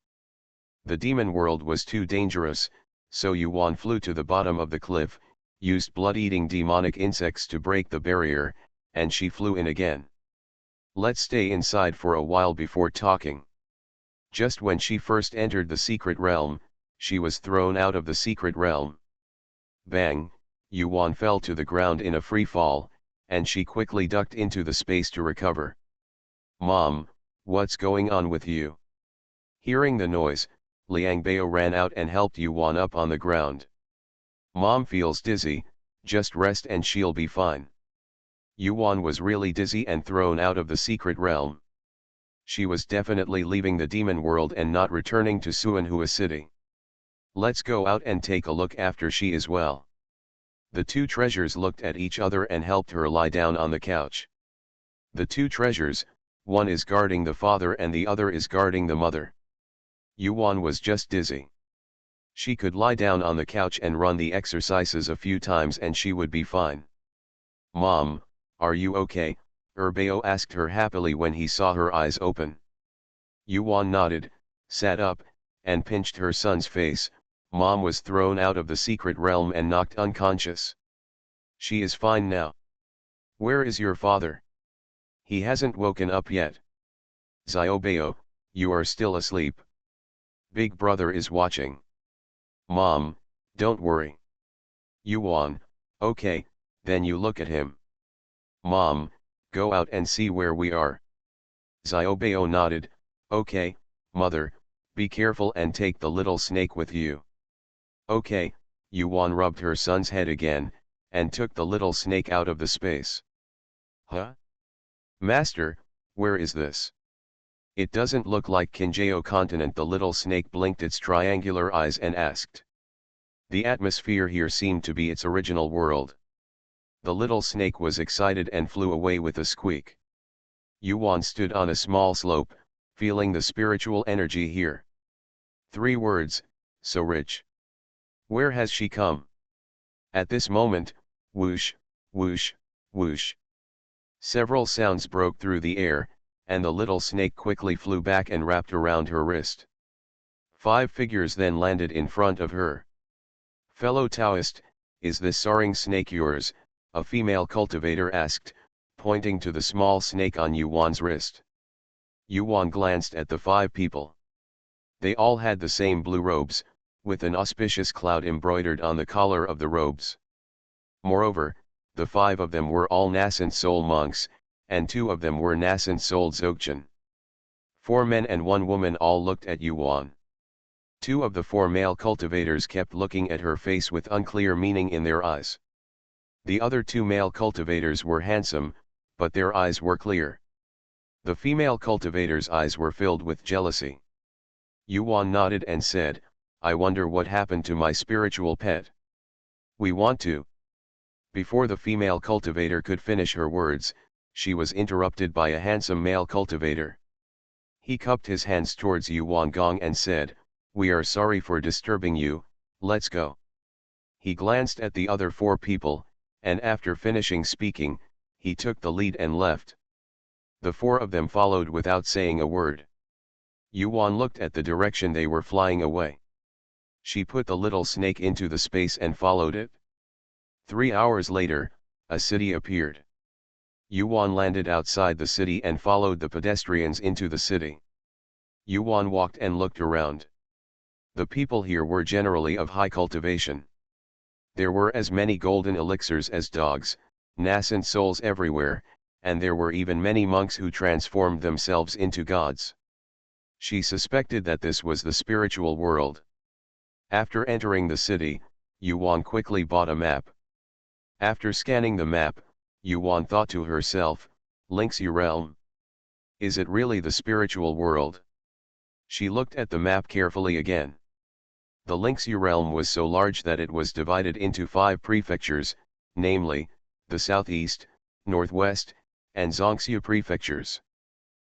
Speaker 1: The demon world was too dangerous, so Yuan flew to the bottom of the cliff, used blood-eating demonic insects to break the barrier, and she flew in again. "Let's stay inside for a while before talking." Just when she first entered the secret realm, she was thrown out of the secret realm. Bang! Yuan fell to the ground in a free fall, and she quickly ducked into the space to recover. "Mom, what's going on with you?" Hearing the noise, Liang Bao ran out and helped Yuan up on the ground. "Mom feels dizzy, just rest and she'll be fine." Yuan was really dizzy and thrown out of the secret realm. She was definitely leaving the demon world and not returning to Suanhua City. "Let's go out and take a look after she is well." The two treasures looked at each other and helped her lie down on the couch. The two treasures, one is guarding the father and the other is guarding the mother. Yuan was just dizzy. She could lie down on the couch and run the exercises a few times and she would be fine. "Mom, are you okay?" Bao asked her happily when he saw her eyes open. Yuan nodded, sat up, and pinched her son's face. "Mom was thrown out of the secret realm and knocked unconscious. She is fine now." "Where is your father?" "He hasn't woken up yet." "Bao, you are still asleep. Big brother is watching." "Mom, don't worry." Yuan, "Okay, then you look at him." "Mom, go out and see where we are." Bao nodded, "Okay, mother, be careful and take the little snake with you." "Okay." Yuan rubbed her son's head again, and took the little snake out of the space. "Huh? Master, where is this? It doesn't look like Kinjao continent." The little snake blinked its triangular eyes and asked. The atmosphere here seemed to be its original world. The little snake was excited and flew away with a squeak. Yuan stood on a small slope, feeling the spiritual energy here. 3 words, so rich. Where has she come? At this moment, whoosh, whoosh, whoosh. Several sounds broke through the air, and the little snake quickly flew back and wrapped around her wrist. 5 figures then landed in front of her. "Fellow Taoist, is this soaring snake yours?" a female cultivator asked, pointing to the small snake on Yuan's wrist. Yuan glanced at the 5 people. They all had the same blue robes, with an auspicious cloud embroidered on the collar of the robes. Moreover, the 5 of them were all nascent soul monks, and 2 of them were nascent soul dzogchen. 4 men and 1 woman all looked at Yuan. 2 of the 4 male cultivators kept looking at her face with unclear meaning in their eyes. The other 2 male cultivators were handsome, but their eyes were clear. The female cultivator's eyes were filled with jealousy. Yuan nodded and said, "I wonder what happened to my spiritual pet. We want to." Before the female cultivator could finish her words, she was interrupted by a handsome male cultivator. He cupped his hands towards Yuan Gong and said, "We are sorry for disturbing you, let's go." He glanced at the other 4 people, and after finishing speaking, he took the lead and left. The 4 of them followed without saying a word. Yuan looked at the direction they were flying away. She put the little snake into the space and followed it. 3 hours later, a city appeared. Yuan landed outside the city and followed the pedestrians into the city. Yuan walked and looked around. The people here were generally of high cultivation. There were as many golden elixirs as dogs, nascent souls everywhere, and there were even many monks who transformed themselves into gods. She suspected that this was the spiritual world. After entering the city, Yuan quickly bought a map. After scanning the map, Yuan thought to herself, "Lingxi realm. Is it really the spiritual world?" She looked at the map carefully again. The Lingxi realm was so large that it was divided into 5 prefectures, namely, the southeast, northwest, and Zhongxia prefectures.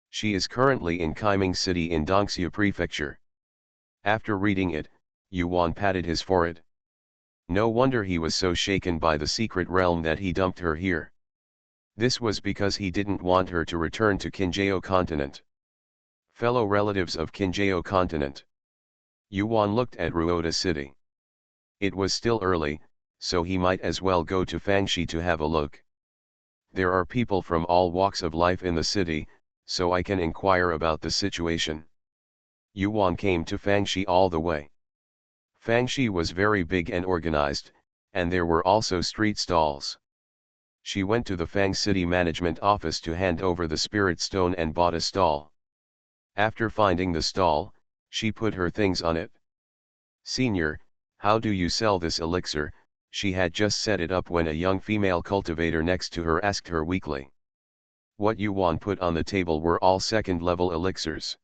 Speaker 1: She is currently in Kaiming City in Dongxia Prefecture. After reading it, Yuan patted his forehead. No wonder he was so shaken by the secret realm that he dumped her here. This was because he didn't want her to return to Qinjiao continent. Fellow relatives of Qinjiao continent. Yuan looked at Ruoda City. It was still early, so he might as well go to Fangxi to have a look. There are people from all walks of life in the city, so I can inquire about the situation. Yuan came to Fangxi all the way. Fangxi was very big and organized, and there were also street stalls. She went to the Fang City Management Office to hand over the spirit stone and bought a stall. After finding the stall, she put her things on it. "Senior, how do you sell this elixir?" She had just set it up when a young female cultivator next to her asked her weakly. What Yuan put on the table were all second-level elixirs.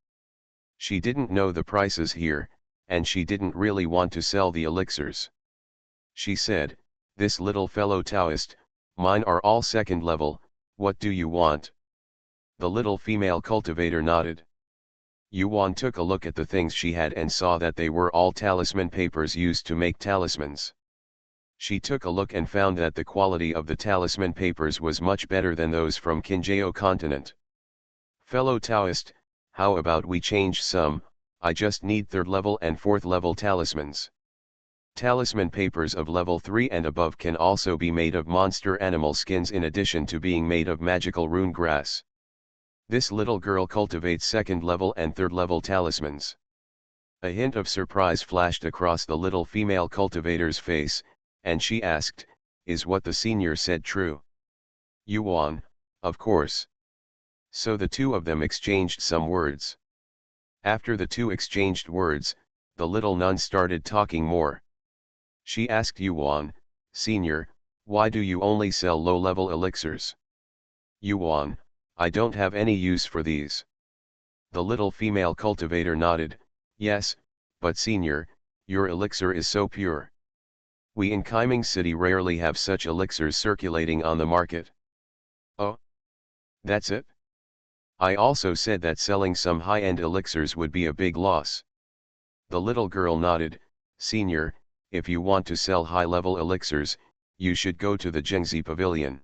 Speaker 1: She didn't know the prices here, and she didn't really want to sell the elixirs. She said, "This little fellow Taoist, mine are all second level, what do you want?" The little female cultivator nodded. Yuan took a look at the things she had and saw that they were all talisman papers used to make talismans. She took a look and found that the quality of the talisman papers was much better than those from Qinjiao continent. "Fellow Taoist, how about we change some? I just need 3rd level and 4th level talismans." Talisman papers of level 3 and above can also be made of monster animal skins in addition to being made of magical rune grass. This little girl cultivates 2nd level and 3rd level talismans. A hint of surprise flashed across the little female cultivator's face, and she asked, "Is what the senior said true?" Yuan, of course. So the 2 of them exchanged some words. After the 2 exchanged words, the little nun started talking more. She asked Yuan, "Senior, why do you only sell low-level elixirs?" Yuan, "I don't have any use for these." The little female cultivator nodded, "Yes, but senior, your elixir is so pure. We in Kaiming City rarely have such elixirs circulating on the market." "Oh? That's it? I also said that selling some high-end elixirs would be a big loss. The little girl nodded. Senior, if you want to sell high-level elixirs, you should go to the Jiangxi Pavilion.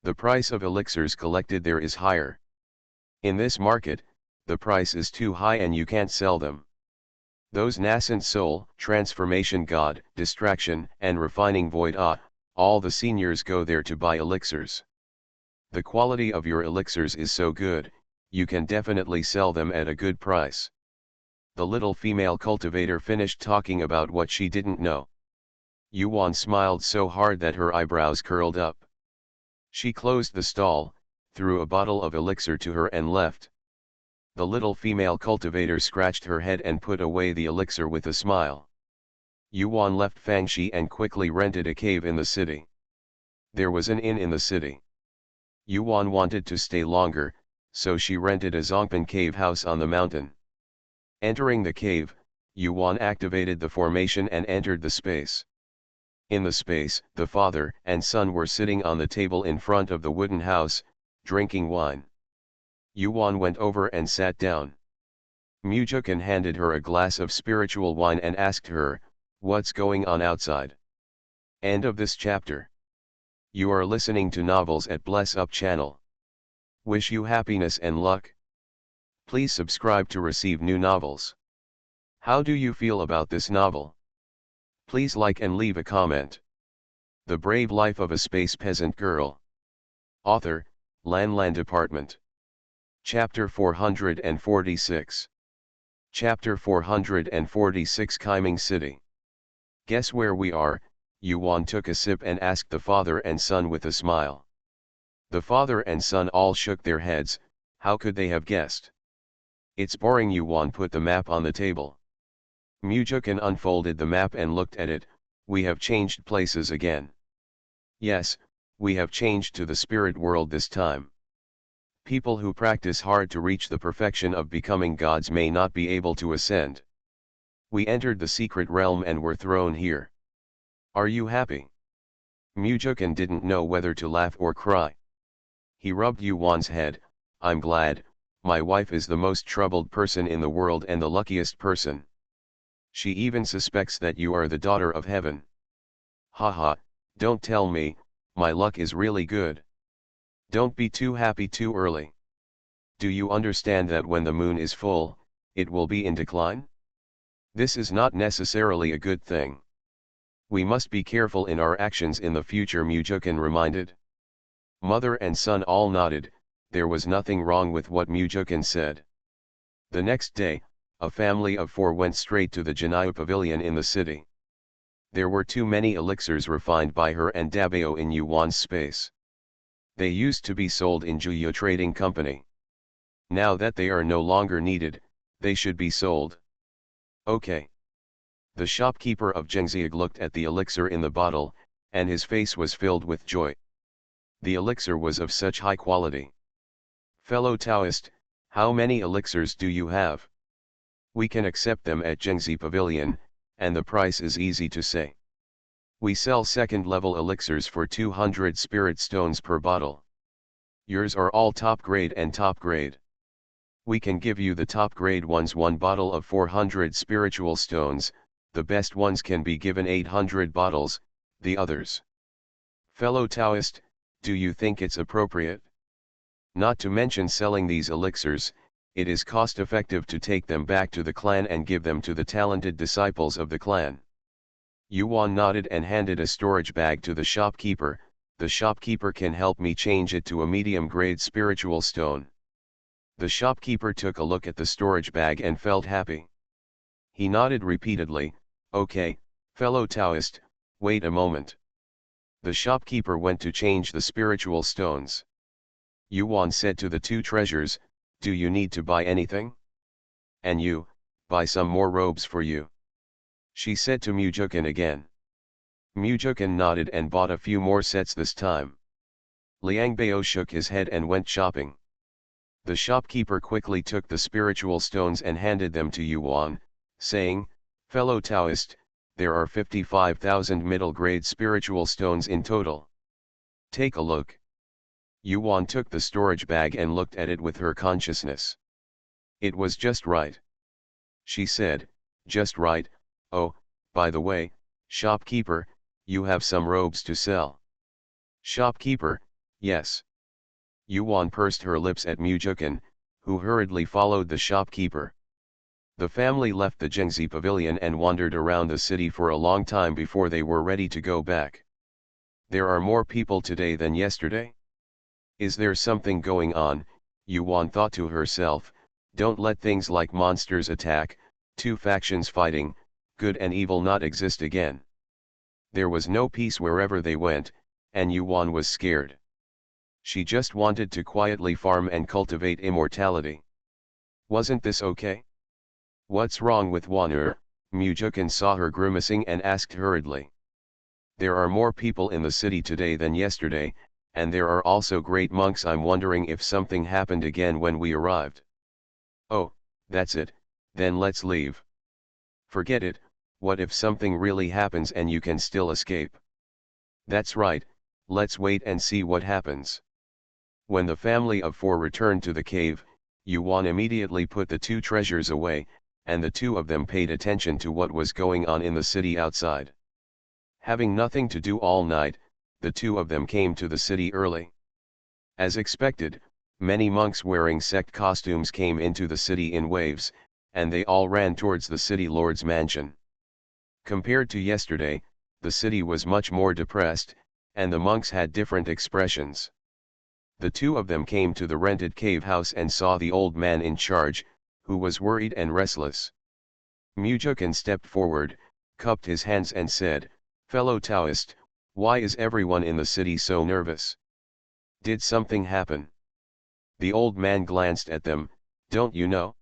Speaker 1: The price of elixirs collected there is higher. In this market, the price is too high and you can't sell them. Those nascent soul, transformation god, distraction, and refining void all the seniors go there to buy elixirs. The quality of your elixirs is so good, you can definitely sell them at a good price. The little female cultivator finished talking about what she didn't know. Yuan smiled so hard that her eyebrows curled up. She closed the stall, threw a bottle of elixir to her and left. The little female cultivator scratched her head and put away the elixir with a smile. Yuan left Fangxi and quickly rented a cave in the city. There was an inn in the city. Yuan wanted to stay longer, so she rented a Zongpan cave house on the mountain. Entering the cave, Yuan activated the formation and entered the space. In the space, the father and son were sitting on the table in front of the wooden house, drinking wine. Yuan went over and sat down. Mujukan handed her a glass of spiritual wine and asked her, "What's going on outside?" End of this chapter. You are listening to Novels at Bless Up channel. Wish you happiness and luck. Please subscribe to receive new novels. How do you feel about this novel? Please like and leave a comment. The Brave Life of a Space Peasant Girl. Author, Lan Department. Chapter 446. Chapter 446 Kaiming City. Guess where we are? Yuan took a sip and asked the father and son with a smile. The father and son all shook their heads. How could they have guessed? It's boring. Yuan put the map on the table. Mujukan unfolded the map and looked at it. We have changed places again. Yes, we have changed to the spirit world this time. People who practice hard to reach the perfection of becoming gods may not be able to ascend. We entered the secret realm and were thrown here. Are you happy? Mujukan didn't know whether to laugh or cry. He rubbed Yuan's head. I'm glad, my wife is the most troubled person in the world and the luckiest person. She even suspects that you are the daughter of heaven. Haha, don't tell me, my luck is really good. Don't be too happy too early. Do you understand that when the moon is full, it will be in decline? This is not necessarily a good thing. We must be careful in our actions in the future, Mujukan reminded. Mother and son all nodded. There was nothing wrong with what Mujukan said. The next day, a family of 4 went straight to the Janai Pavilion in the city. There were too many elixirs refined by her and Dabao in Yuan's space. They used to be sold in Juyo Trading Company. Now that they are no longer needed, they should be sold. Okay. The shopkeeper of Zhengxiag looked at the elixir in the bottle, and his face was filled with joy. The elixir was of such high quality. Fellow Taoist, how many elixirs do you have? We can accept them at Zhengxi Pavilion, and the price is easy to say. We sell second-level elixirs for 200 spirit stones per bottle. Yours are all top grade and top grade. We can give you the top grade ones 1 bottle of 400 spiritual stones, the best ones can be given 800 bottles, the others. Fellow Taoist, do you think it's appropriate? Not to mention selling these elixirs, it is cost-effective to take them back to the clan and give them to the talented disciples of the clan. Yuan nodded and handed a storage bag to the shopkeeper. The shopkeeper can help me change it to a medium-grade spiritual stone. The shopkeeper took a look at the storage bag and felt happy. He nodded repeatedly. Okay, fellow Taoist, wait a moment. The shopkeeper went to change the spiritual stones. Yuan said to the 2 treasures, do you need to buy anything? And you, buy some more robes for you. She said to Mujukan again. Mujukan nodded and bought a few more sets this time. Liangbao shook his head and went shopping. The shopkeeper quickly took the spiritual stones and handed them to Yuan, saying, fellow Taoist, there are 55,000 middle-grade spiritual stones in total. Take a look. Yuan took the storage bag and looked at it with her consciousness. It was just right. She said, just right. Oh, by the way, shopkeeper, you have some robes to sell. Shopkeeper, yes. Yuan pursed her lips at Mujukan, who hurriedly followed the shopkeeper. The family left the Jingzi pavilion and wandered around the city for a long time before they were ready to go back. There are more people today than yesterday? Is there something going on? Yuan thought to herself. Don't let things like monsters attack, two factions fighting, good and evil not exist again. There was no peace wherever they went, and Yuan was scared. She just wanted to quietly farm and cultivate immortality. Wasn't this okay? What's wrong with Wan'er? Mujukan saw her grimacing and asked hurriedly. There are more people in the city today than yesterday, and there are also great monks. I'm wondering if something happened again when we arrived. Oh, that's it, then let's leave. Forget it, what if something really happens and you can still escape? That's right, let's wait and see what happens. When the family of four returned to the cave, Yuan immediately put the two treasures away, and the two of them paid attention to what was going on in the city outside. Having nothing to do all night, the two of them came to the city early. As expected, many monks wearing sect costumes came into the city in waves, and they all ran towards the city lord's mansion. Compared to yesterday, the city was much more depressed, and the monks had different expressions. The two of them came to the rented cave house and saw the old man in charge, who was worried and restless. Mujukan stepped forward, cupped his hands and said, "Fellow Taoist, why is everyone in the city so nervous? Did something happen?" The old man glanced at them. "Don't you know?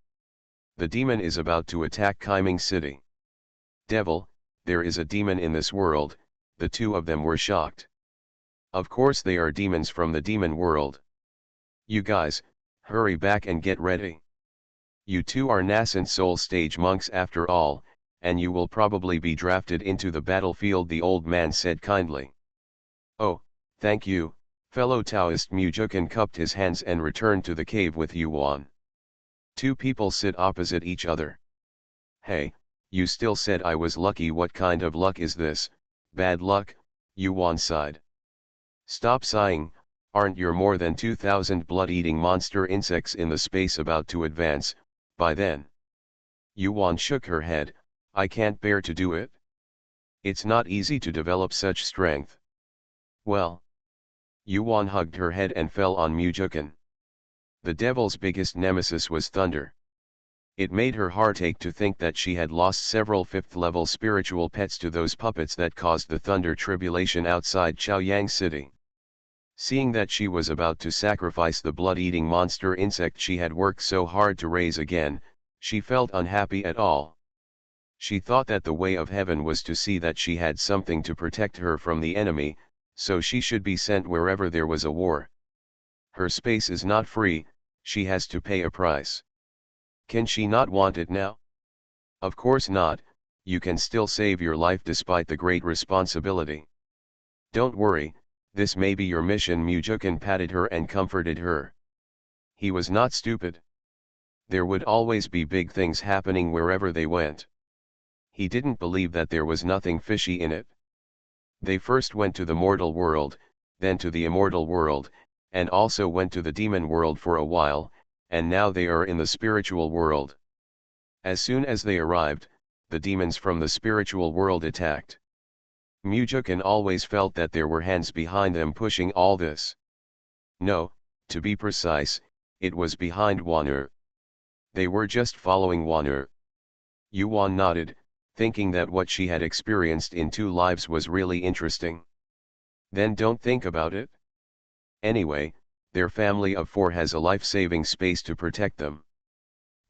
Speaker 1: The demon is about to attack Kaiming City." "Devil, there is a demon in this world." The two of them were shocked. "Of course they are demons from the demon world. You guys, hurry back and get ready. You two are nascent soul stage monks after all, and you will probably be drafted into the battlefield," the old man said kindly. "Oh, thank you, fellow Taoist." Mujukan cupped his hands and returned to the cave with Yuan. Two people sit opposite each other. "Hey, you still said I was lucky. What kind of luck is this? Bad luck?" Yuan sighed. "Stop sighing, aren't your more than 2,000 blood-eating monster insects in the space about to advance, by then?" Yuan shook her head. "I can't bear to do it. It's not easy to develop such strength." "Well." Yuan hugged her head and fell on Mujukan. The devil's biggest nemesis was thunder. It made her heart ache to think that she had lost several fifth-level spiritual pets to those puppets that caused the thunder tribulation outside Chaoyang City. Seeing that she was about to sacrifice the blood-eating monster insect she had worked so hard to raise again, she felt unhappy at all. She thought that the way of heaven was to see that she had something to protect her from the enemy, so she should be sent wherever there was a war. Her space is not free, she has to pay a price. Can she not want it now? Of course not, you can still save your life despite the great responsibility. Don't worry, this may be your mission. Mujukan patted her and comforted her. He was not stupid. There would always be big things happening wherever they went. He didn't believe that there was nothing fishy in it. They first went to the mortal world, then to the immortal world, and also went to the demon world for a while, and now they are in the spiritual world. As soon as they arrived, the demons from the spiritual world attacked. Mujukan always felt that there were hands behind them pushing all this. No, to be precise, it was behind Wan'er. They were just following Wan'er. Yuan nodded, thinking that what she had experienced in 2 lives was really interesting. Then don't think about it. Anyway, their family of 4 has a life-saving space to protect them.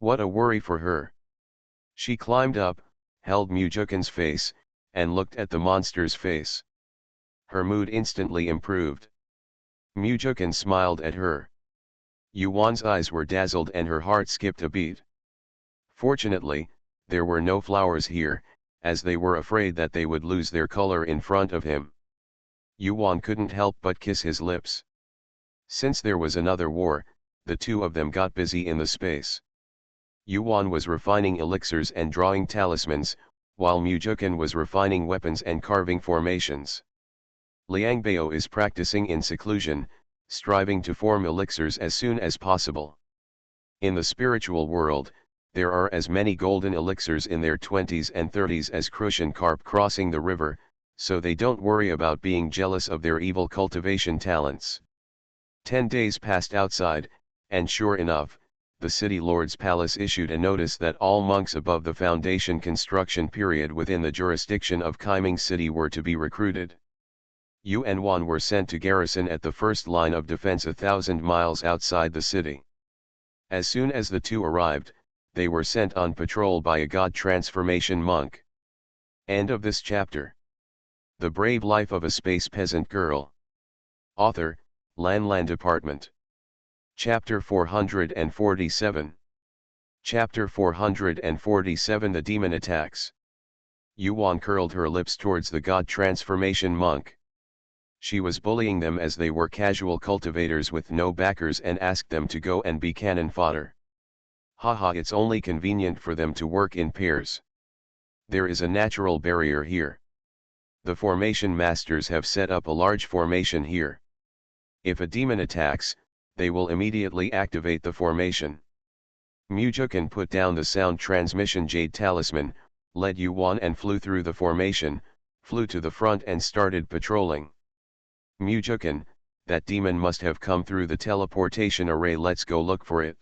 Speaker 1: What a worry for her. She climbed up, held Mujukan's face, and looked at the monster's face. Her mood instantly improved. Mujukan smiled at her. Yuan's eyes were dazzled and her heart skipped a beat. Fortunately, there were no flowers here, as they were afraid that they would lose their color in front of him. Yuan couldn't help but kiss his lips. Since there was another war, the two of them got busy in the space. Yuan was refining elixirs and drawing talismans, while Mujukan was refining weapons and carving formations. Liangbao is practicing in seclusion, striving to form elixirs as soon as possible. In the spiritual world, there are as many golden elixirs in their 20s and 30s as crucian carp crossing the river, so they don't worry about being jealous of their evil cultivation talents. 10 days passed outside, and sure enough, the city lord's palace issued a notice that all monks above the foundation construction period within the jurisdiction of Kaiming City were to be recruited. Yu and Wan were sent to garrison at the first line of defense 1,000 miles outside the city. As soon as the two arrived, they were sent on patrol by a god transformation monk. End of this chapter. The Brave Life of a Space Peasant Girl. Author, Lan Department. Chapter 447. Chapter 447 The Demon Attacks. Yuan curled her lips towards the god transformation monk. She was bullying them as they were casual cultivators with no backers and asked them to go and be cannon fodder. Haha, it's only convenient for them to work in pairs. There is a natural barrier here. The formation masters have set up a large formation here. If a demon attacks, they will immediately activate the formation. Mujukan put down the sound transmission jade talisman, led Yuan and flew through the formation, flew to the front and started patrolling. Mujukan, that demon must have come through the teleportation array, let's go look for it.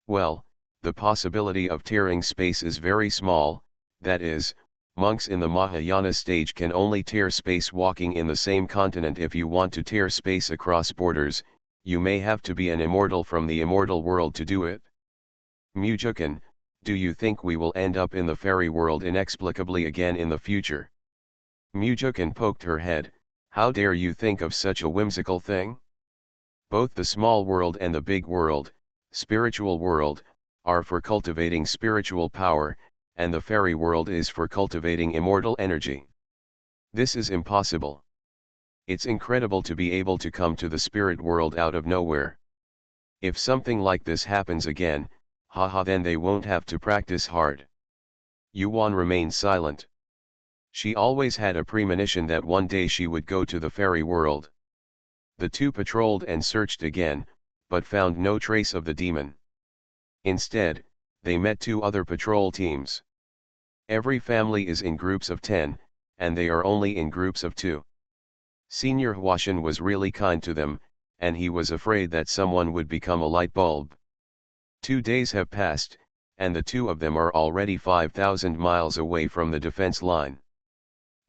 Speaker 1: Well, the possibility of tearing space is very small, that is, monks in the Mahayana stage can only tear space walking in the same continent. If you want to tear space across borders, you may have to be an immortal from the immortal world to do it. Mujukan, do you think we will end up in the fairy world inexplicably again in the future? Mujukan poked her head. How dare you think of such a whimsical thing? Both the small world and the big world, spiritual world, are for cultivating spiritual power, and the fairy world is for cultivating immortal energy. This is impossible. It's incredible to be able to come to the spirit world out of nowhere. If something like this happens again, haha, then they won't have to practice hard. Yuan remained silent. She always had a premonition that one day she would go to the fairy world. The two patrolled and searched again, but found no trace of the demon. Instead, they met two other patrol teams. Every family is in groups of 10, and they are only in groups of 2. Senior Huashan was really kind to them, and he was afraid that someone would become a light bulb. 2 days have passed, and the two of them are already 5,000 miles away from the defense line.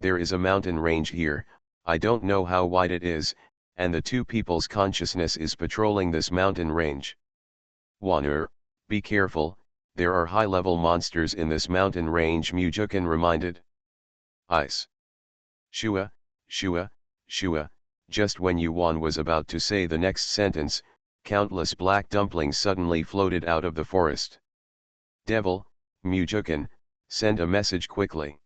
Speaker 1: There is a mountain range here, I don't know how wide it is, and the two people's consciousness is patrolling this mountain range. Waner, be careful, there are high-level monsters in this mountain range, Mujukan reminded. Ice. Shua, Shua, Shua, just when Yuan was about to say the next sentence, countless black dumplings suddenly floated out of the forest. Devil, Mujukan, send a message quickly.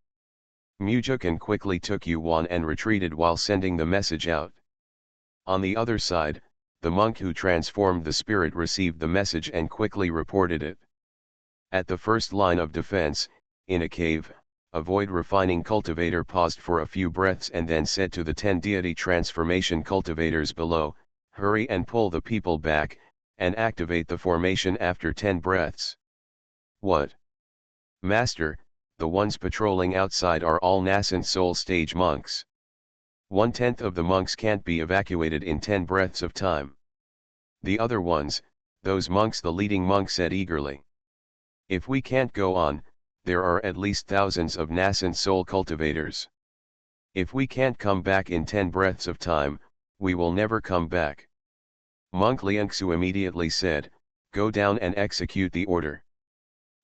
Speaker 1: Mujukan quickly took Yuan and retreated while sending the message out. On the other side, the monk who transformed the spirit received the message and quickly reported it. At the first line of defense, in a cave, a void refining cultivator paused for a few breaths and then said to the 10 deity transformation cultivators below, hurry and pull the people back, and activate the formation after 10 breaths. What? Master, the ones patrolling outside are all nascent soul stage monks. 1/10 of the monks can't be evacuated in 10 breaths of time. The other ones, those monks, the leading monk said eagerly. If we can't go on, there are at least thousands of nascent soul cultivators. If we can't come back in 10 breaths of time, we will never come back. Monk Liangxu immediately said, go down and execute the order.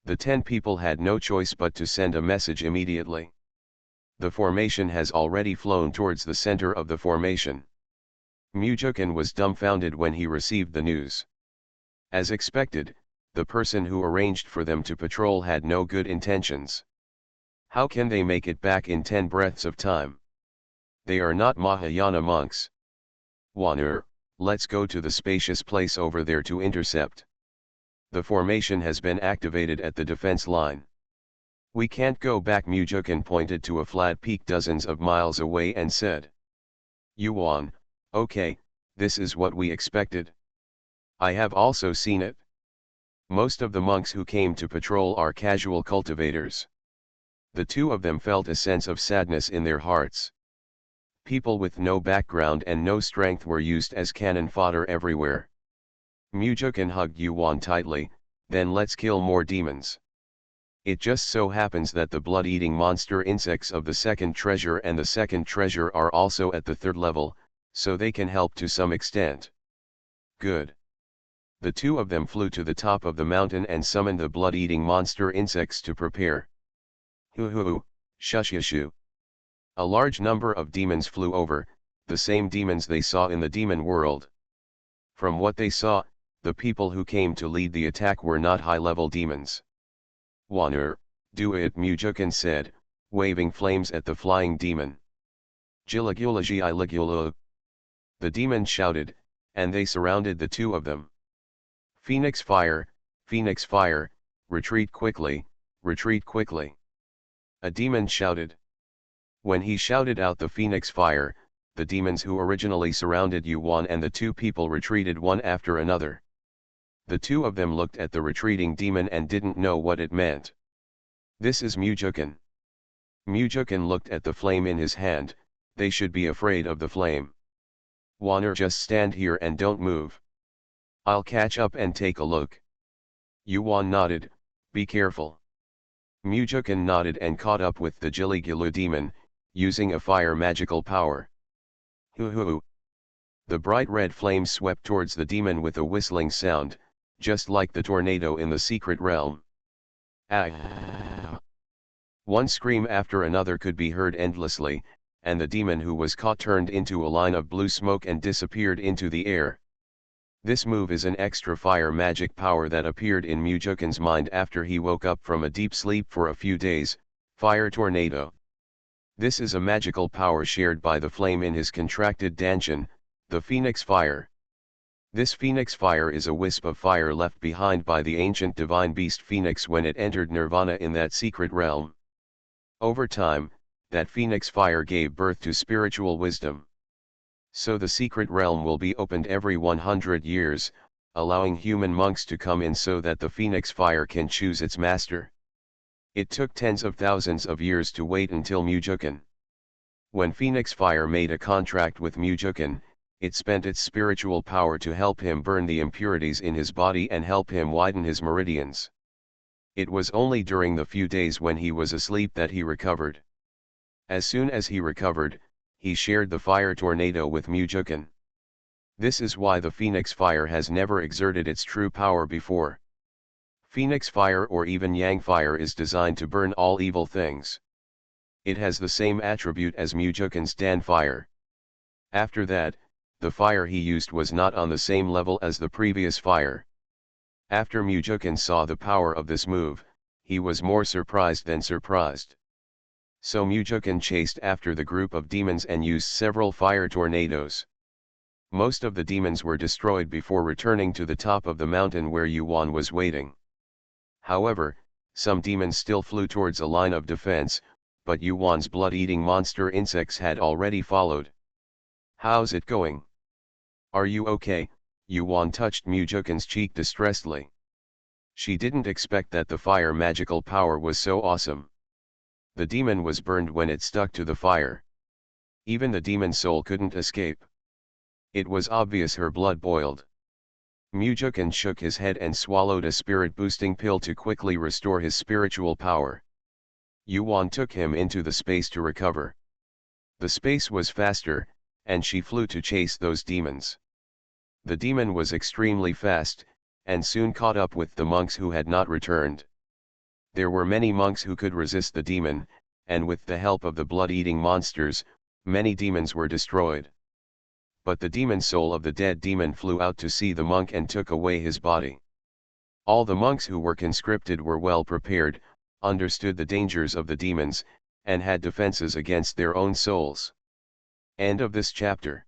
Speaker 1: The 10 people had no choice but to send a message immediately. The formation has already flown towards the center of the formation. Mujukan was dumbfounded when he received the news. As expected, the person who arranged for them to patrol had no good intentions. How can they make it back in 10 breaths of time? They are not Mahayana monks. Waner, Let's go to the spacious place over there to intercept. The formation has been activated at the defense line. We can't go back. Mujukin pointed to a flat peak dozens of miles away and said. Yuan, okay, this is what we expected. I have also seen it. Most of the monks who came to patrol are casual cultivators. The two of them felt a sense of sadness in their hearts. People with no background and no strength were used as cannon fodder everywhere. Mujukin hugged Yuan tightly, then let's kill more demons. It just so happens that the blood-eating monster insects of the second treasure and the second treasure are also at the third level, so they can help to some extent. Good. The two of them flew to the top of the mountain and summoned the blood-eating monster insects to prepare. Hoo-hoo, shush-yashu. A large number of demons flew over, the same demons they saw in the demon world. From what they saw, the people who came to lead the attack were not high-level demons. Waner, do it, Mujukin said, waving flames at the flying demon. Jilagulaji. The demon shouted, and they surrounded the two of them. Phoenix fire, retreat quickly, retreat quickly. A demon shouted. When he shouted out the phoenix fire, the demons who originally surrounded Yuan and the two people retreated one after another. The two of them looked at the retreating demon and didn't know what it meant. This is Mujukin. Mujukin looked at the flame in his hand. They should be afraid of the flame. Waner, just stand here and don't move. I'll catch up and take a look. Yuan nodded, be careful. Mujukin nodded and caught up with the Jiligulu demon, using a fire magical power. Hoo-hoo. The bright red flame swept towards the demon with a whistling sound, just like the tornado in the secret realm. Ah! One scream after another could be heard endlessly, and the demon who was caught turned into a line of blue smoke and disappeared into the air. This move is an extra fire magic power that appeared in Mujukin's mind after he woke up from a deep sleep for a few days, Fire Tornado. This is a magical power shared by the flame in his contracted dantian, the Phoenix Fire. This Phoenix Fire is a wisp of fire left behind by the ancient divine beast Phoenix when it entered Nirvana in that secret realm. Over time, that Phoenix Fire gave birth to spiritual wisdom. So the secret realm will be opened every 100 years, allowing human monks to come in so that the Phoenix Fire can choose its master. It took tens of thousands of years to wait until Mujukin. When Phoenix Fire made a contract with Mujukin, it spent its spiritual power to help him burn the impurities in his body and help him widen his meridians. It was only during the few days when he was asleep that he recovered. As soon as he recovered, he shared the fire tornado with Mujukin. This is why the Phoenix Fire has never exerted its true power before. Phoenix Fire or even Yang Fire is designed to burn all evil things. It has the same attribute as Mujukin's Dan Fire. After that, the fire he used was not on the same level as the previous fire. After Mujukin saw the power of this move, he was more surprised than surprised. So Mujukin chased after the group of demons and used several fire tornadoes. Most of the demons were destroyed before returning to the top of the mountain where Yuan was waiting. However, some demons still flew towards a line of defense, but Yuan's blood-eating monster insects had already followed. How's it going? Are you okay? Yuan touched Mujukin's cheek distressedly. She didn't expect that the fire magical power was so awesome. The demon was burned when it stuck to the fire. Even the demon soul couldn't escape. It was obvious her blood boiled. Mujukin shook his head and swallowed a spirit-boosting pill to quickly restore his spiritual power. Yuan took him into the space to recover. The space was faster, and she flew to chase those demons. The demon was extremely fast, and soon caught up with the monks who had not returned. There were many monks who could resist the demon, and with the help of the blood-eating monsters, many demons were destroyed. But the demon soul of the dead demon flew out to see the monk and took away his body. All the monks who were conscripted were well prepared, understood the dangers of the demons, and had defenses against their own souls. End of this chapter.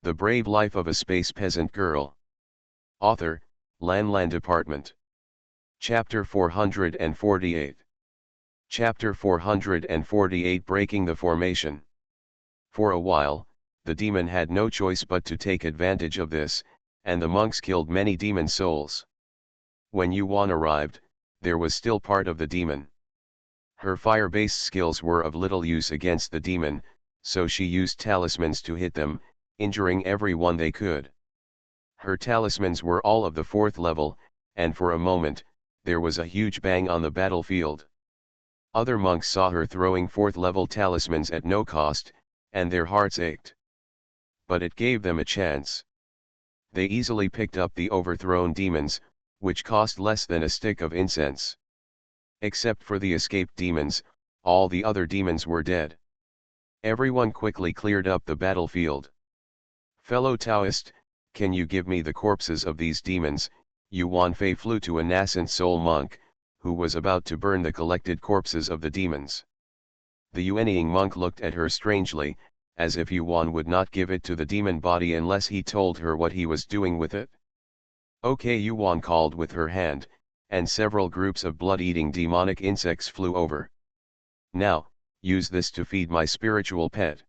Speaker 1: The Brave Life of a Space Peasant Girl. Author, Lan Department. Chapter 448. Chapter 448 Breaking the Formation. For a while, the demon had no choice but to take advantage of this, and the monks killed many demon souls. When Yuan arrived, there was still part of the demon. Her fire-based skills were of little use against the demon, so she used talismans to hit them, injuring everyone they could. Her talismans were all of the 4th level, and for a moment, there was a huge bang on the battlefield. Other monks saw her throwing 4th level talismans at no cost, and their hearts ached. But it gave them a chance. They easily picked up the overthrown demons, which cost less than a stick of incense. Except for the escaped demons, all the other demons were dead. Everyone quickly cleared up the battlefield. "Fellow Taoist, can you give me the corpses of these demons?" Yuan Fei flew to a nascent soul monk, who was about to burn the collected corpses of the demons. The Yuanying monk looked at her strangely, as if Yuan would not give it to the demon body unless he told her what he was doing with it. "Okay," Yuan called with her hand, and several groups of blood-eating demonic insects flew over. "Now, use this to feed my spiritual pet."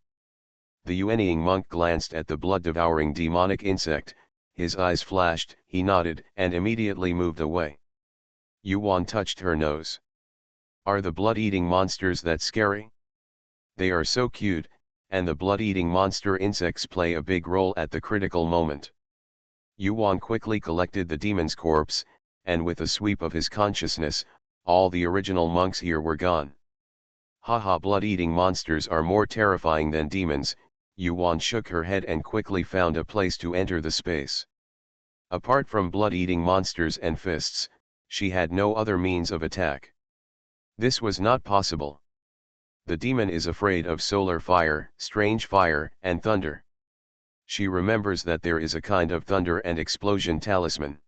Speaker 1: The Yuanying monk glanced at the blood-devouring demonic insect, his eyes flashed, he nodded, and immediately moved away. Yuan touched her nose. "Are the blood-eating monsters that scary?" "They are so cute, and the blood-eating monster insects play a big role at the critical moment." Yuan quickly collected the demon's corpse, and with a sweep of his consciousness, all the original monks here were gone. "Haha, blood-eating monsters are more terrifying than demons." Yuan shook her head and quickly found a place to enter the space. Apart from blood-eating monsters and fists, she had no other means of attack. This was not possible. The demon is afraid of solar fire, strange fire, and thunder. She remembers that there is a kind of thunder and explosion talisman.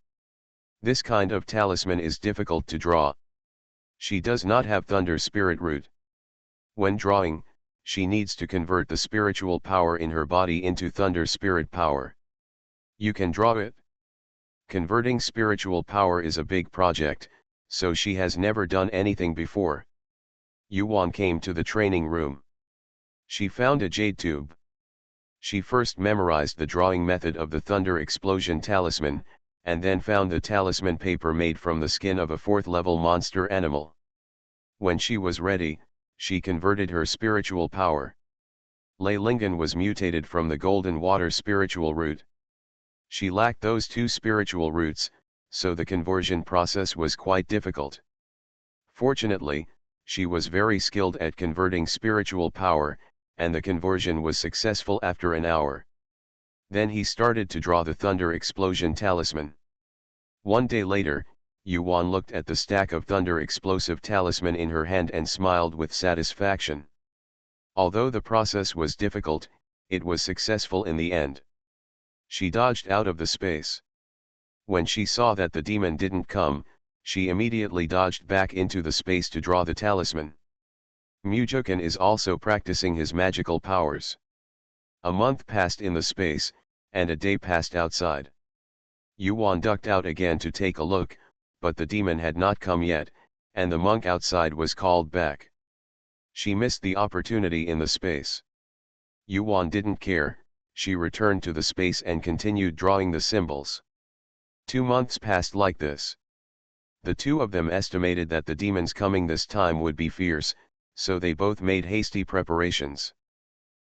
Speaker 1: This kind of talisman is difficult to draw. She does not have thunder spirit root. When drawing, she needs to convert the spiritual power in her body into thunder spirit power. You can draw it? Converting spiritual power is a big project, so she has never done anything before. Yuan came to the training room. She found a jade tube. She first memorized the drawing method of the thunder explosion talisman, and then found the talisman paper made from the skin of a 4th level monster animal. When she was ready, she converted her spiritual power. Lei Lingan was mutated from the golden water spiritual root. She lacked those 2 spiritual roots, so the conversion process was quite difficult. Fortunately, she was very skilled at converting spiritual power, and the conversion was successful after an hour. Then he started to draw the thunder explosion talisman. One day later, Yuan looked at the stack of thunder explosive talisman in her hand and smiled with satisfaction. Although the process was difficult, it was successful in the end. She dodged out of the space. When she saw that the demon didn't come, she immediately dodged back into the space to draw the talisman. Mujukan is also practicing his magical powers. A month passed in the space, and a day passed outside. Yuan ducked out again to take a look, but the demon had not come yet, and the monk outside was called back. She missed the opportunity in the space. Yuan didn't care, she returned to the space and continued drawing the symbols. 2 months passed like this. The two of them estimated that the demons coming this time would be fierce, so they both made hasty preparations.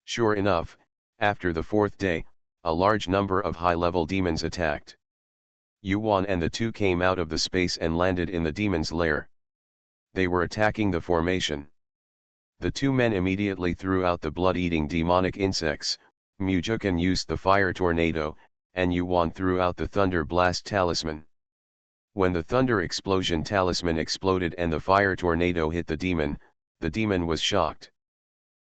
Speaker 1: Sure enough, after the 4th day, a large number of high-level demons attacked. Yuan and the two came out of the space and landed in the demon's lair. They were attacking the formation. The 2 men immediately threw out the blood-eating demonic insects. Mujukan used the fire tornado, and Yuan threw out the thunder blast talisman. When the thunder explosion talisman exploded and the fire tornado hit the demon was shocked.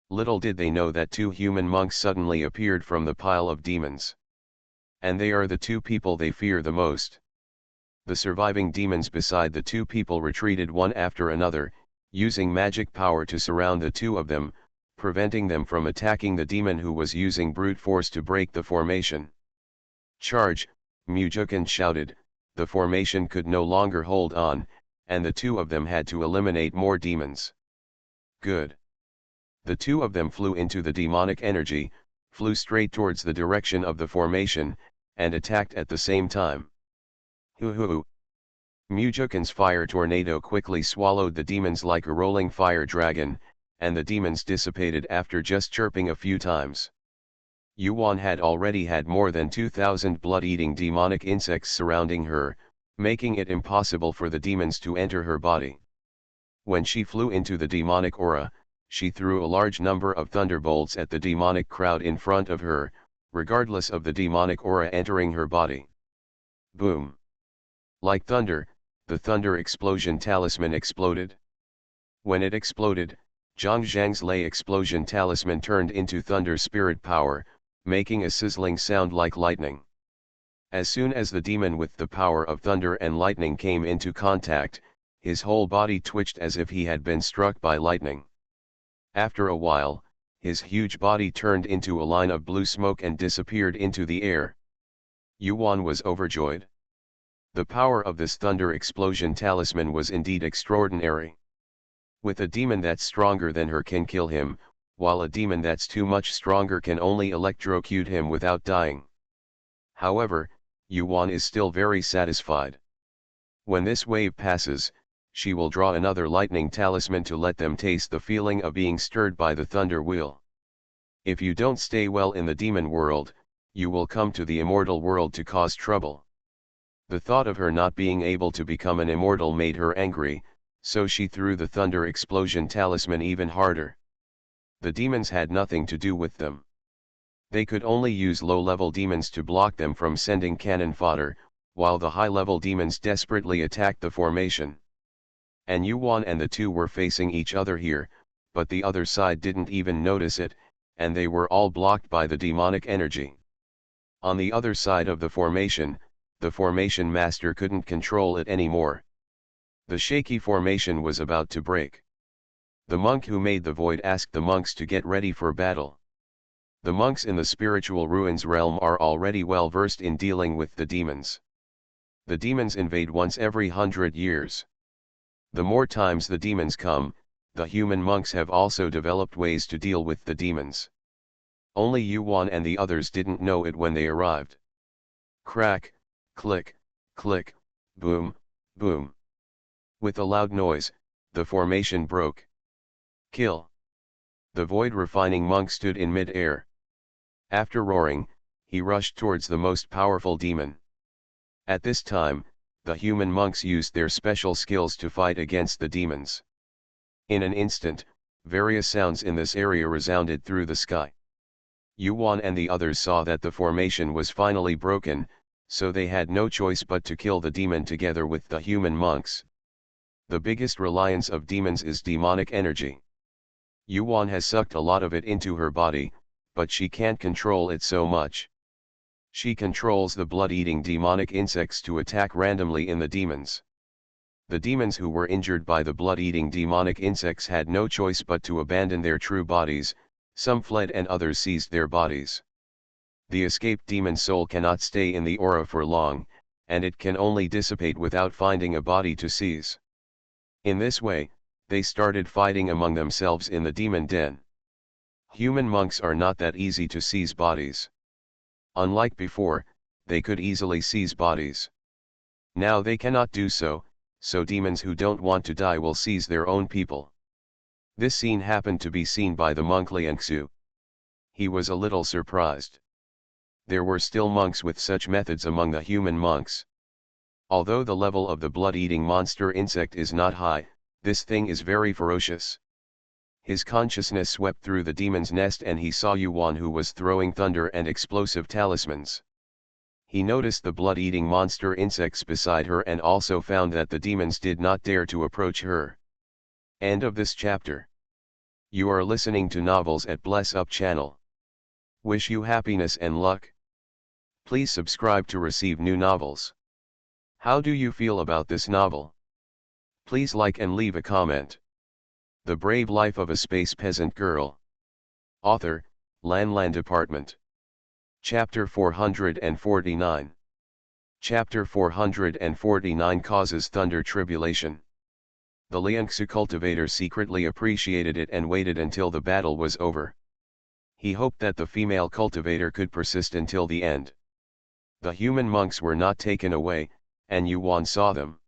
Speaker 1: Little did they know that 2 human monks suddenly appeared from the pile of demons. And they are the 2 people they fear the most. The surviving demons beside the 2 people retreated one after another, using magic power to surround the 2 of them, preventing them from attacking the demon who was using brute force to break the formation. "Charge!" Mujukin shouted. The formation could no longer hold on, and the two of them had to eliminate more demons. Good. The two of them flew into the demonic energy, flew straight towards the direction of the formation, and attacked at the same time. Hoo-hoo! Mujukin's fire tornado quickly swallowed the demons like a rolling fire dragon, and the demons dissipated after just chirping a few times. Yuan had already had more than 2,000 blood-eating demonic insects surrounding her, making it impossible for the demons to enter her body. When she flew into the demonic aura, she threw a large number of thunderbolts at the demonic crowd in front of her, regardless of the demonic aura entering her body. Boom! Like thunder, the thunder explosion talisman exploded. When it exploded, Zhang Zhang's lay explosion talisman turned into thunder spirit power, making a sizzling sound like lightning. As soon as the demon with the power of thunder and lightning came into contact, his whole body twitched as if he had been struck by lightning. After a while, his huge body turned into a line of blue smoke and disappeared into the air. Yuan was overjoyed. The power of this thunder explosion talisman was indeed extraordinary. With a demon that's stronger than her can kill him, while a demon that's too much stronger can only electrocute him without dying. However, Yuan is still very satisfied. When this wave passes, she will draw another lightning talisman to let them taste the feeling of being stirred by the thunder wheel. If you don't stay well in the demon world, you will come to the immortal world to cause trouble. The thought of her not being able to become an immortal made her angry, so she threw the thunder explosion talisman even harder. The demons had nothing to do with them. They could only use low-level demons to block them from sending cannon fodder, while the high-level demons desperately attacked the formation. And Yuan and the two were facing each other here, but the other side didn't even notice it, and they were all blocked by the demonic energy. On the other side of the formation master couldn't control it anymore. The shaky formation was about to break. The monk who made the void asked the monks to get ready for battle. The monks in the spiritual ruins realm are already well versed in dealing with the demons. The demons invade once every 100 years. The more times the demons come, the human monks have also developed ways to deal with the demons. Only Yuan and the others didn't know it when they arrived. Crack, click, click, boom, boom. With a loud noise, the formation broke. Kill! The void refining monk stood in mid-air. After roaring, he rushed towards the most powerful demon. At this time, the human monks used their special skills to fight against the demons. In an instant, various sounds in this area resounded through the sky. Yuan and the others saw that the formation was finally broken, so they had no choice but to kill the demon together with the human monks. The biggest reliance of demons is demonic energy. Yuan has sucked a lot of it into her body, but she can't control it so much. She controls the blood-eating demonic insects to attack randomly in the demons. The demons who were injured by the blood-eating demonic insects had no choice but to abandon their true bodies, some fled and others seized their bodies. The escaped demon soul cannot stay in the aura for long, and it can only dissipate without finding a body to seize. In this way, they started fighting among themselves in the demon den. Human monks are not that easy to seize bodies. Unlike before, they could easily seize bodies. Now they cannot do so, so demons who don't want to die will seize their own people. This scene happened to be seen by the monk Liangxu. He was a little surprised. There were still monks with such methods among the human monks. Although the level of the blood-eating monster insect is not high, this thing is very ferocious. His consciousness swept through the demon's nest and he saw Yuan who was throwing thunder and explosive talismans. He noticed the blood-eating monster insects beside her and also found that the demons did not dare to approach her. End of this chapter. You are listening to Novels at Bless Up channel. Wish you happiness and luck. Please subscribe to receive new novels. How do you feel about this novel? Please like and leave a comment. The Brave Life of a Space Peasant Girl. Author, Lan Department. Chapter 449. Chapter 449 Causes Thunder Tribulation. The Liangsu cultivator secretly appreciated it and waited until the battle was over. He hoped that the female cultivator could persist until the end. The human monks were not taken away, and Yuan saw them.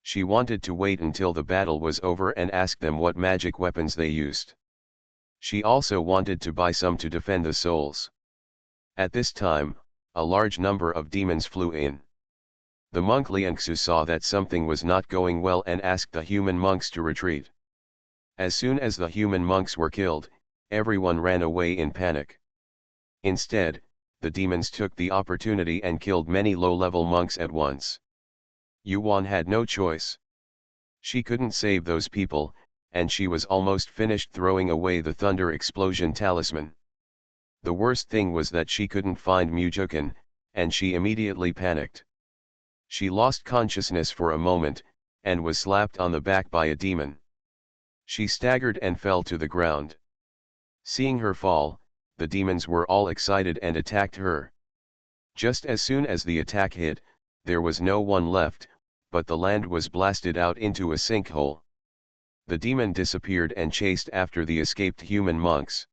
Speaker 1: She wanted to wait until the battle was over and ask them what magic weapons they used. She also wanted to buy some to defend the souls. At this time, a large number of demons flew in. The monk Liangsu saw that something was not going well and asked the human monks to retreat. As soon as the human monks were killed, everyone ran away in panic. Instead, the demons took the opportunity and killed many low-level monks at once. Yuan had no choice. She couldn't save those people, and she was almost finished throwing away the thunder explosion talisman. The worst thing was that she couldn't find Mujukan, and she immediately panicked. She lost consciousness for a moment, and was slapped on the back by a demon. She staggered and fell to the ground. Seeing her fall, the demons were all excited and attacked her. Just as soon as the attack hit, there was no one left, but the land was blasted out into a sinkhole. The demon disappeared and chased after the escaped human monks.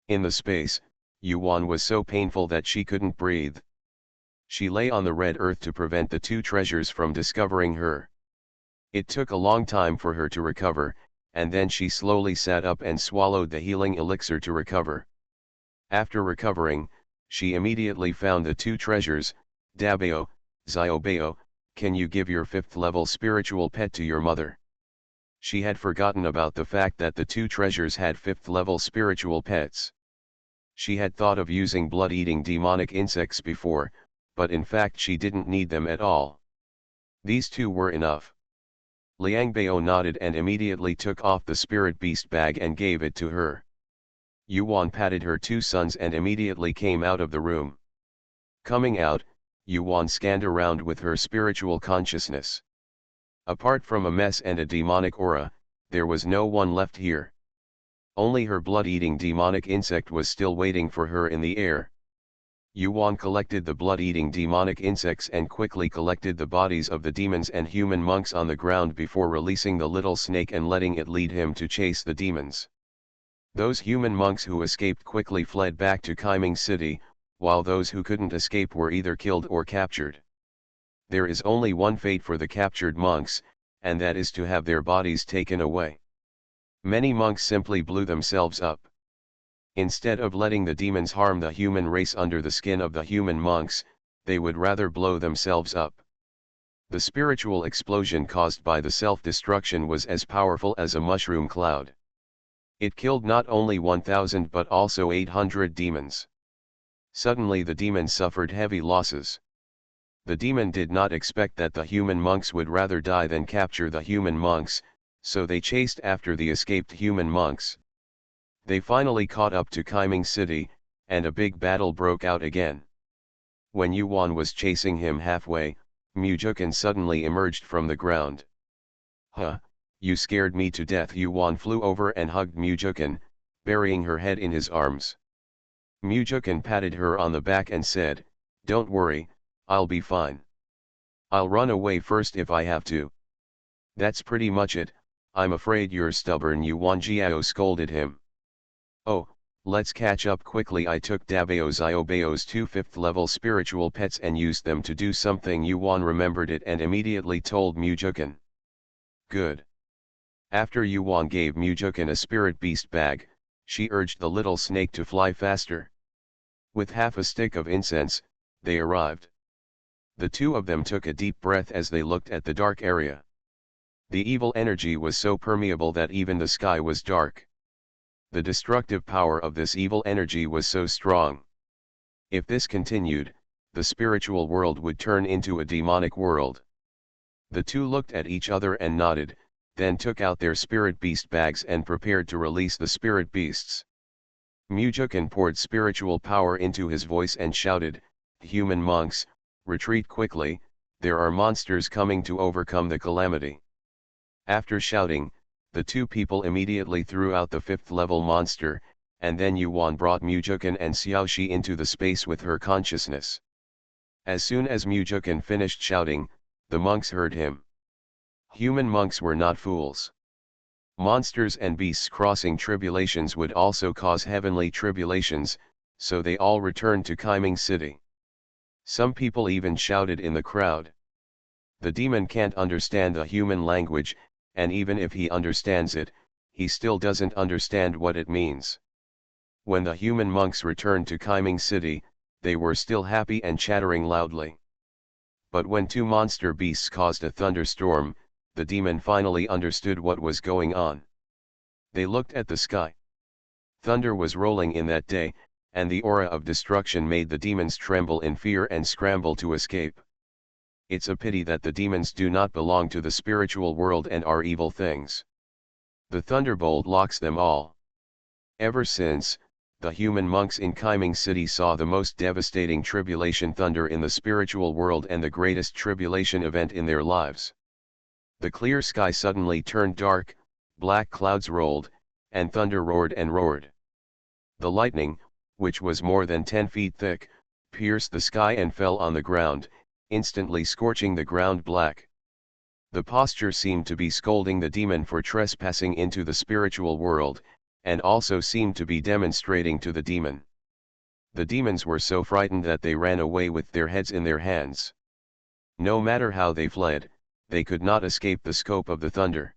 Speaker 1: In the space, Yuan was so painful that she couldn't breathe. She lay on the red earth to prevent the two treasures from discovering her. It took a long time for her to recover, and then she slowly sat up and swallowed the healing elixir to recover. After recovering, she immediately found the two treasures. Dabeo, Xiaobeo, can you give your 5th level spiritual pet to your mother? She had forgotten about the fact that the two treasures had 5th level spiritual pets. She had thought of using blood-eating demonic insects before, but in fact she didn't need them at all. These two were enough. Liangbao nodded and immediately took off the spirit beast bag and gave it to her. Yuan patted her two sons and immediately came out of the room. Coming out, Yuan scanned around with her spiritual consciousness. Apart from a mess and a demonic aura, there was no one left here. Only her blood-eating demonic insect was still waiting for her in the air. Yuan collected the blood-eating demonic insects and quickly collected the bodies of the demons and human monks on the ground before releasing the little snake and letting it lead him to chase the demons. Those human monks who escaped quickly fled back to Kaiming City, while those who couldn't escape were either killed or captured. There is only one fate for the captured monks, and that is to have their bodies taken away. Many monks simply blew themselves up. Instead of letting the demons harm the human race under the skin of the human monks, they would rather blow themselves up. The spiritual explosion caused by the self-destruction was as powerful as a mushroom cloud. It killed not only 1,000 but also 800 demons. Suddenly the demons suffered heavy losses. The demon did not expect that the human monks would rather die than capture the human monks, so they chased after the escaped human monks. They finally caught up to Kaiming City, and a big battle broke out again. When Yuan was chasing him halfway, Mujukan suddenly emerged from the ground. "Huh, you scared me to death." Yuan flew over and hugged Mujukan, burying her head in his arms. Mujukan patted her on the back and said, "Don't worry, I'll be fine. I'll run away first if I have to." "That's pretty much it, I'm afraid you're stubborn," Yuan Jiao scolded him. "Oh, let's catch up quickly. I took Dabeo Xiaobeo's 2 5th level spiritual pets and used them to do something." Yuan remembered it and immediately told Mujukan. "Good." After Yuan gave Mujukan a spirit beast bag, she urged the little snake to fly faster. With half a stick of incense, they arrived. The two of them took a deep breath as they looked at the dark area. The evil energy was so permeable that even the sky was dark. The destructive power of this evil energy was so strong. If this continued, the spiritual world would turn into a demonic world. The two looked at each other and nodded, then took out their spirit beast bags and prepared to release the spirit beasts. Mujukan poured spiritual power into his voice and shouted, "Human monks, retreat quickly, there are monsters coming to overcome the calamity." After shouting, the two people immediately threw out the 5th level monster, and then Yuan brought Mujukan and Xiaoxi into the space with her consciousness. As soon as Mujukan finished shouting, the monks heard him. Human monks were not fools. Monsters and beasts crossing tribulations would also cause heavenly tribulations, so they all returned to Kaiming City. Some people even shouted in the crowd. The demon can't understand the human language, and even if he understands it, he still doesn't understand what it means. When the human monks returned to Kaiming City, they were still happy and chattering loudly. But when two monster beasts caused a thunderstorm, the demon finally understood what was going on. They looked at the sky. Thunder was rolling in that day, and the aura of destruction made the demons tremble in fear and scramble to escape. It's a pity that the demons do not belong to the spiritual world and are evil things. The thunderbolt locks them all. Ever since, the human monks in Kaiming City saw the most devastating tribulation thunder in the spiritual world and the greatest tribulation event in their lives. The clear sky suddenly turned dark, black clouds rolled, and thunder roared and roared. The lightning, which was more than 10 feet thick, pierced the sky and fell on the ground, instantly scorching the ground black. The posture seemed to be scolding the demon for trespassing into the spiritual world, and also seemed to be demonstrating to the demon. The demons were so frightened that they ran away with their heads in their hands. No matter how they fled, they could not escape the scope of the thunder.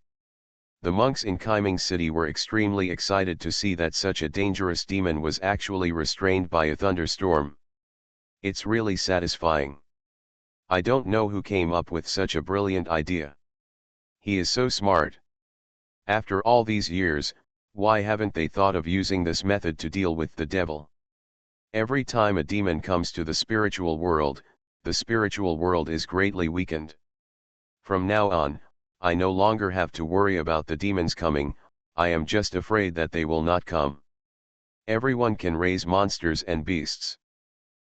Speaker 1: The monks in Kaiming City were extremely excited to see that such a dangerous demon was actually restrained by a thunderstorm. It's really satisfying. I don't know who came up with such a brilliant idea. He is so smart. After all these years, why haven't they thought of using this method to deal with the devil? Every time a demon comes to the spiritual world is greatly weakened. From now on, I no longer have to worry about the demons coming, I am just afraid that they will not come. Everyone can raise monsters and beasts.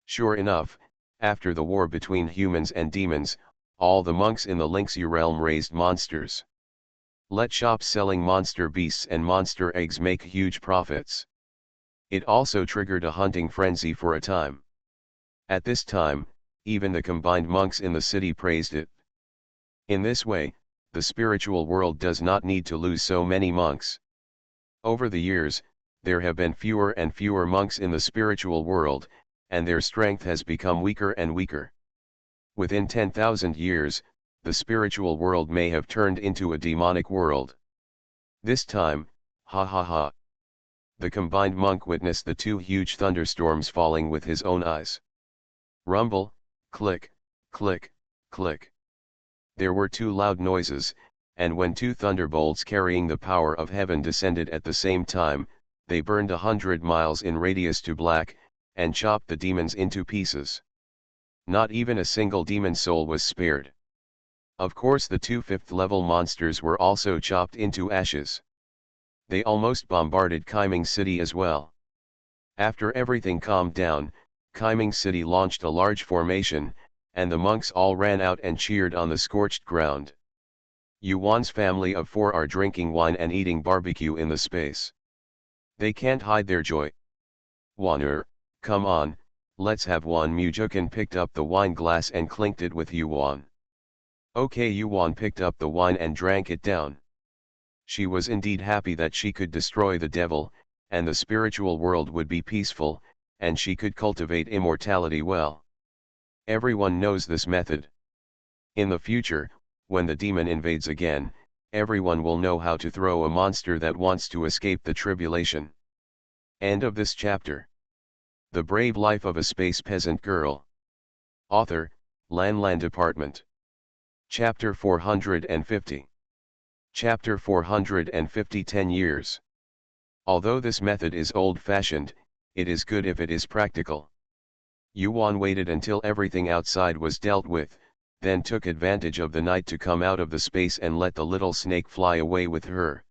Speaker 1: Sure enough, after the war between humans and demons, all the monks in the Lingxi realm raised monsters. Let shops selling monster beasts and monster eggs make huge profits. It also triggered a hunting frenzy for a time. At this time, even the combined monks in the city praised it. In this way, the spiritual world does not need to lose so many monks. Over the years, there have been fewer and fewer monks in the spiritual world, and their strength has become weaker and weaker. Within 10,000 years, the spiritual world may have turned into a demonic world. This time, ha ha ha. The combined monk witnessed the two huge thunderstorms falling with his own eyes. Rumble, click, click, click. There were two loud noises, and when two thunderbolts carrying the power of heaven descended at the same time, they burned 100 miles in radius to black, and chopped the demons into pieces. Not even a single demon soul was spared. Of course the two fifth-level monsters were also chopped into ashes. They almost bombarded Kaiming City as well. After everything calmed down, Kaiming City launched a large formation, and the monks all ran out and cheered on the scorched ground. Yuan's family of 4 are drinking wine and eating barbecue in the space. They can't hide their joy. Waner, come on, let's have one. Mujukan picked up the wine glass and clinked it with Yuan. Okay, Yuan picked up the wine and drank it down. She was indeed happy that she could destroy the devil, and the spiritual world would be peaceful, and she could cultivate immortality well. Everyone knows this method. In the future, when the demon invades again, everyone will know how to throw a monster that wants to escape the tribulation. End of this chapter. The Brave Life of a Space Peasant Girl. Author, Lan Department. Chapter 450. Chapter 450 10 years. Although this method is old-fashioned, it is good if it is practical. Yuan waited until everything outside was dealt with, then took advantage of the night to come out of the space and let the little snake fly away with her.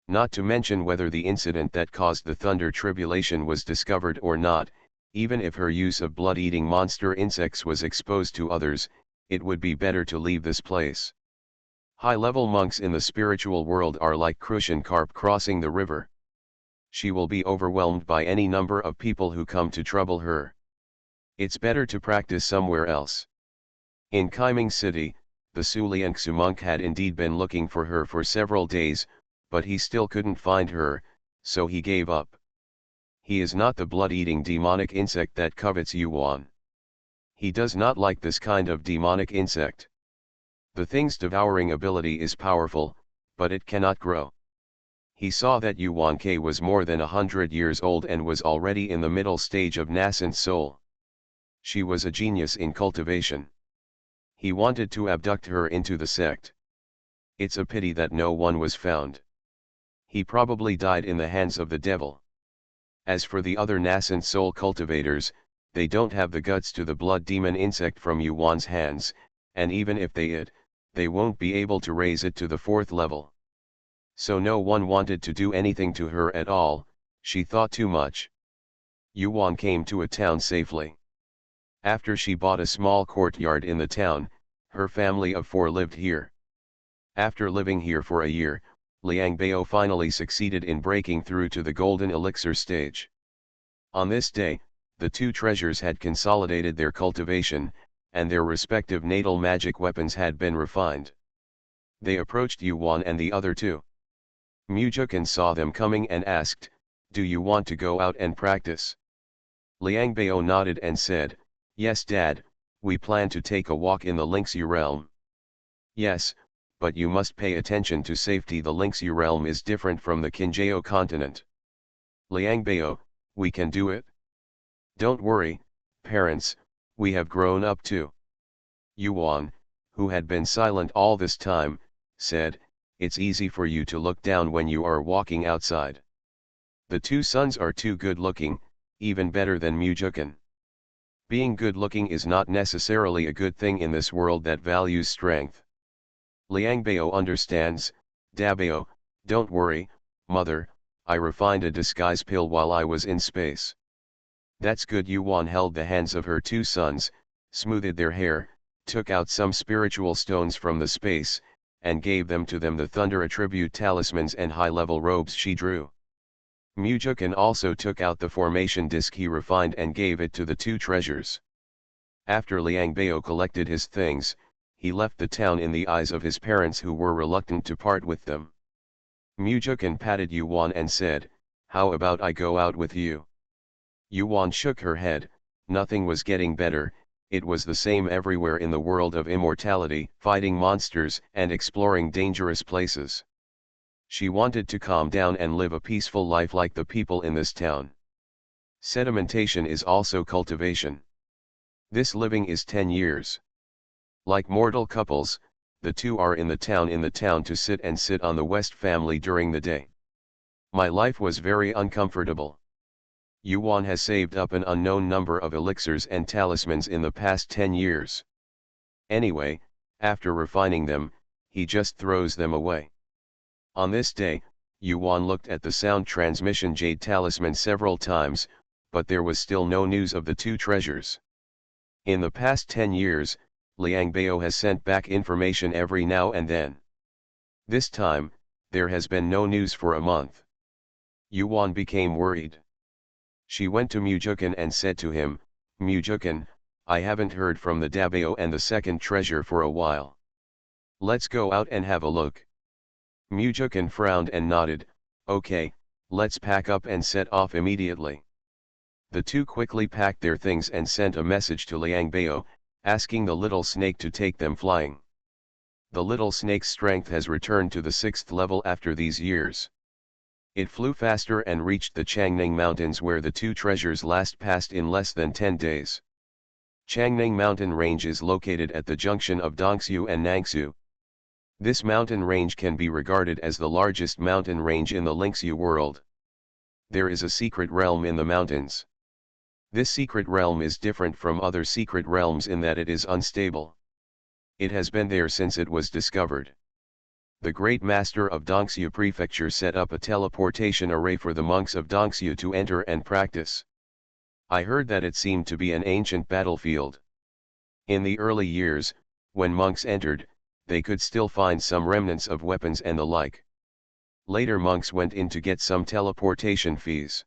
Speaker 1: Not to mention whether the incident that caused the thunder tribulation was discovered or not, even if her use of blood-eating monster insects was exposed to others, it would be better to leave this place. High-level monks in the spiritual world are like crucian carp crossing the river. She will be overwhelmed by any number of people who come to trouble her. It's better to practice somewhere else. In Kaiming City, the Suliangsu monk had indeed been looking for her for several days, but he still couldn't find her, so he gave up. He is not the blood-eating demonic insect that covets Yuan. He does not like this kind of demonic insect. The thing's devouring ability is powerful, but it cannot grow. He saw that Yuan Ke was more than 100 years old and was already in the middle stage of nascent soul. She was a genius in cultivation. He wanted to abduct her into the sect. It's a pity that no one was found. He probably died in the hands of the devil. As for the other nascent soul cultivators, they don't have the guts to the blood demon insect from Yuan's hands, and even if they won't be able to raise it to the 4th level. So no one wanted to do anything to her at all. She thought too much. Yuan came to a town safely. After she bought a small courtyard in the town, her family of 4 lived here. After living here for a year, Liang Bao finally succeeded in breaking through to the golden elixir stage. On this day, the 2 treasures had consolidated their cultivation, and their respective natal magic weapons had been refined. They approached Yuan and the other 2. Mujukan saw them coming and asked, "Do you want to go out and practice?" Liang Bao nodded and said, "Yes, Dad, we plan to take a walk in the Lingxu realm." "Yes, but you must pay attention to safety. The Lingxu realm is different from the Qinjiao continent." Liang Bao, "We can do it. Don't worry, parents, we have grown up too." Yuan, who had been silent all this time, said, "It's easy for you to look down when you are walking outside. The 2 sons are too good looking, even better than Mujukan. Being good looking is not necessarily a good thing in this world that values strength." Liang Bao understands. "Dabao, don't worry, mother, I refined a disguise pill while I was in space." "That's good." Yuan held the hands of her 2 sons, smoothed their hair, took out some spiritual stones from the space, and gave them to them, the thunder attribute talismans and high-level robes she drew. Mujukan also took out the formation disc he refined and gave it to the 2 treasures. After Liang Bao collected his things, he left the town in the eyes of his parents, who were reluctant to part with them. Mujukan patted Yuan and said, "How about I go out with you?" Yuan shook her head. Nothing was getting better. It was the same everywhere in the world of immortality, fighting monsters and exploring dangerous places. She wanted to calm down and live a peaceful life like the people in this town. Sedimentation is also cultivation. This living is 10 years. Like mortal couples, the 2 are in the town to sit on the West family during the day. My life was very uncomfortable. Yuan has saved up an unknown number of elixirs and talismans in the past 10 years. Anyway, after refining them, he just throws them away. On this day, Yuan looked at the sound transmission jade talisman several times, but there was still no news of the 2 treasures. In the past 10 years, Liang Bao has sent back information every now and then. This time, there has been no news for a month. Yuan became worried. She went to Mujukan and said to him, "Mujukan, I haven't heard from the Dabao and the 2nd treasure for a while. Let's go out and have a look." Mujukan frowned and nodded, "Okay, let's pack up and set off immediately." The 2 quickly packed their things and sent a message to Liang Bao, asking the little snake to take them flying. The little snake's strength has returned to the 6th level after these years. It flew faster and reached the Changning Mountains, where the 2 treasures last passed in less than 10 days. Changning Mountain Range is located at the junction of Dongxiu and Nangxiu. This mountain range can be regarded as the largest mountain range in the Lingxu world. There is a secret realm in the mountains. This secret realm is different from other secret realms in that it is unstable. It has been there since it was discovered. The great master of Dongxiu Prefecture set up a teleportation array for the monks of Dongxiu to enter and practice. I heard that it seemed to be an ancient battlefield. In the early years, when monks entered, they could still find some remnants of weapons and the like. Later monks went in to get some teleportation fees.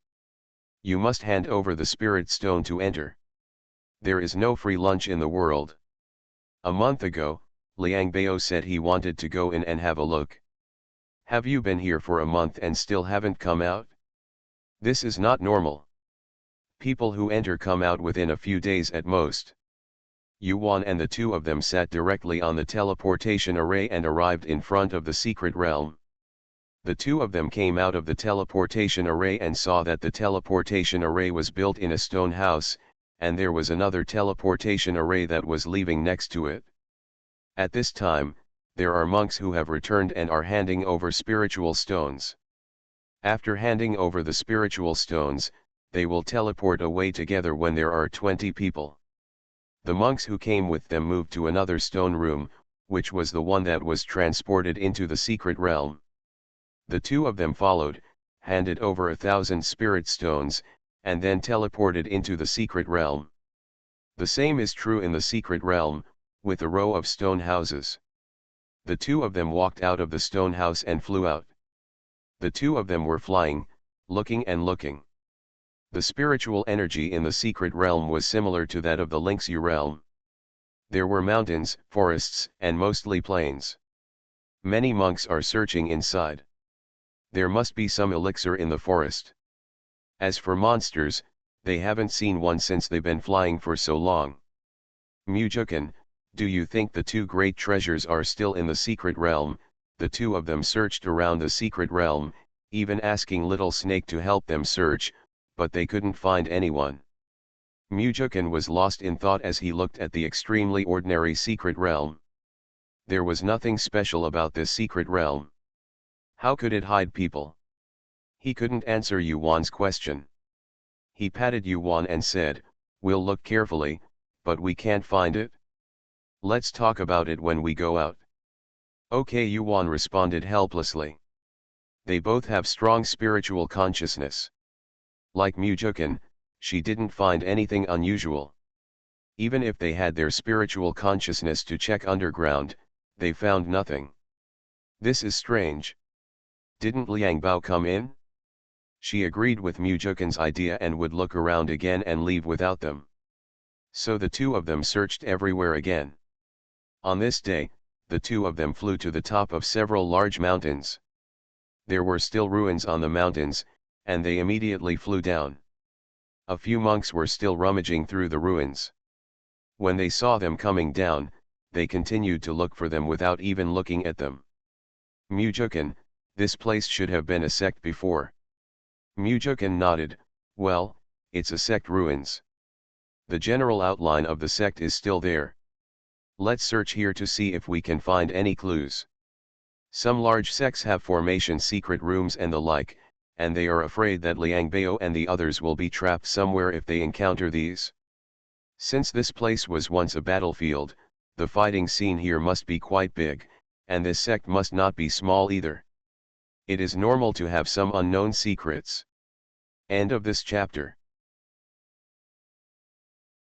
Speaker 1: You must hand over the spirit stone to enter. There is no free lunch in the world. A month ago, Liang Bao said he wanted to go in and have a look. Have you been here for a month and still haven't come out? This is not normal. People who enter come out within a few days at most. Yuan and the two of them sat directly on the teleportation array and arrived in front of the secret realm. The two of them came out of the teleportation array and saw that the teleportation array was built in a stone house, and there was another teleportation array that was leaving next to it. At this time, there are monks who have returned and are handing over spiritual stones. After handing over the spiritual stones, they will teleport away together when there are 20 people. The monks who came with them moved to another stone room, which was the one that was transported into the secret realm. The two of them followed, handed over 1,000 spirit stones, and then teleported into the secret realm. The same is true in the secret realm, with a row of stone houses. The two of them walked out of the stone house and flew out. The two of them were flying, looking and looking. The spiritual energy in the secret realm was similar to that of the Lingxu realm. There were mountains, forests, and mostly plains. Many monks are searching inside. There must be some elixir in the forest. As for monsters, they haven't seen one since they've been flying for so long. Mujukan, do you think the two great treasures are still in the secret realm? The two of them searched around the secret realm, even asking Little Snake to help them search, but they couldn't find anyone. Mujukan was lost in thought as he looked at the extremely ordinary secret realm. There was nothing special about this secret realm. How could it hide people? He couldn't answer Yuan's question. He patted Yuan and said, "We'll look carefully, but we can't find it. Let's talk about it when we go out." Okay, Yuan responded helplessly. They both have strong spiritual consciousness. Like Mujukan, she didn't find anything unusual. Even if they had their spiritual consciousness to check underground, they found nothing. This is strange. Didn't Liang Bao come in? She agreed with Mujukan's idea and would look around again and leave without them. So the two of them searched everywhere again. On this day, the two of them flew to the top of several large mountains. There were still ruins on the mountains, and they immediately flew down. A few monks were still rummaging through the ruins. When they saw them coming down, they continued to look for them without even looking at them. Mujukan, this place should have been a sect before. Mujukan nodded, well, it's a sect ruins. The general outline of the sect is still there. Let's search here to see if we can find any clues. Some large sects have formation secret rooms and the like, and they are afraid that Liang Bao and the others will be trapped somewhere if they encounter these. Since this place was once a battlefield, the fighting scene here must be quite big, and this sect must not be small either. It is normal to have some unknown secrets. End of this chapter.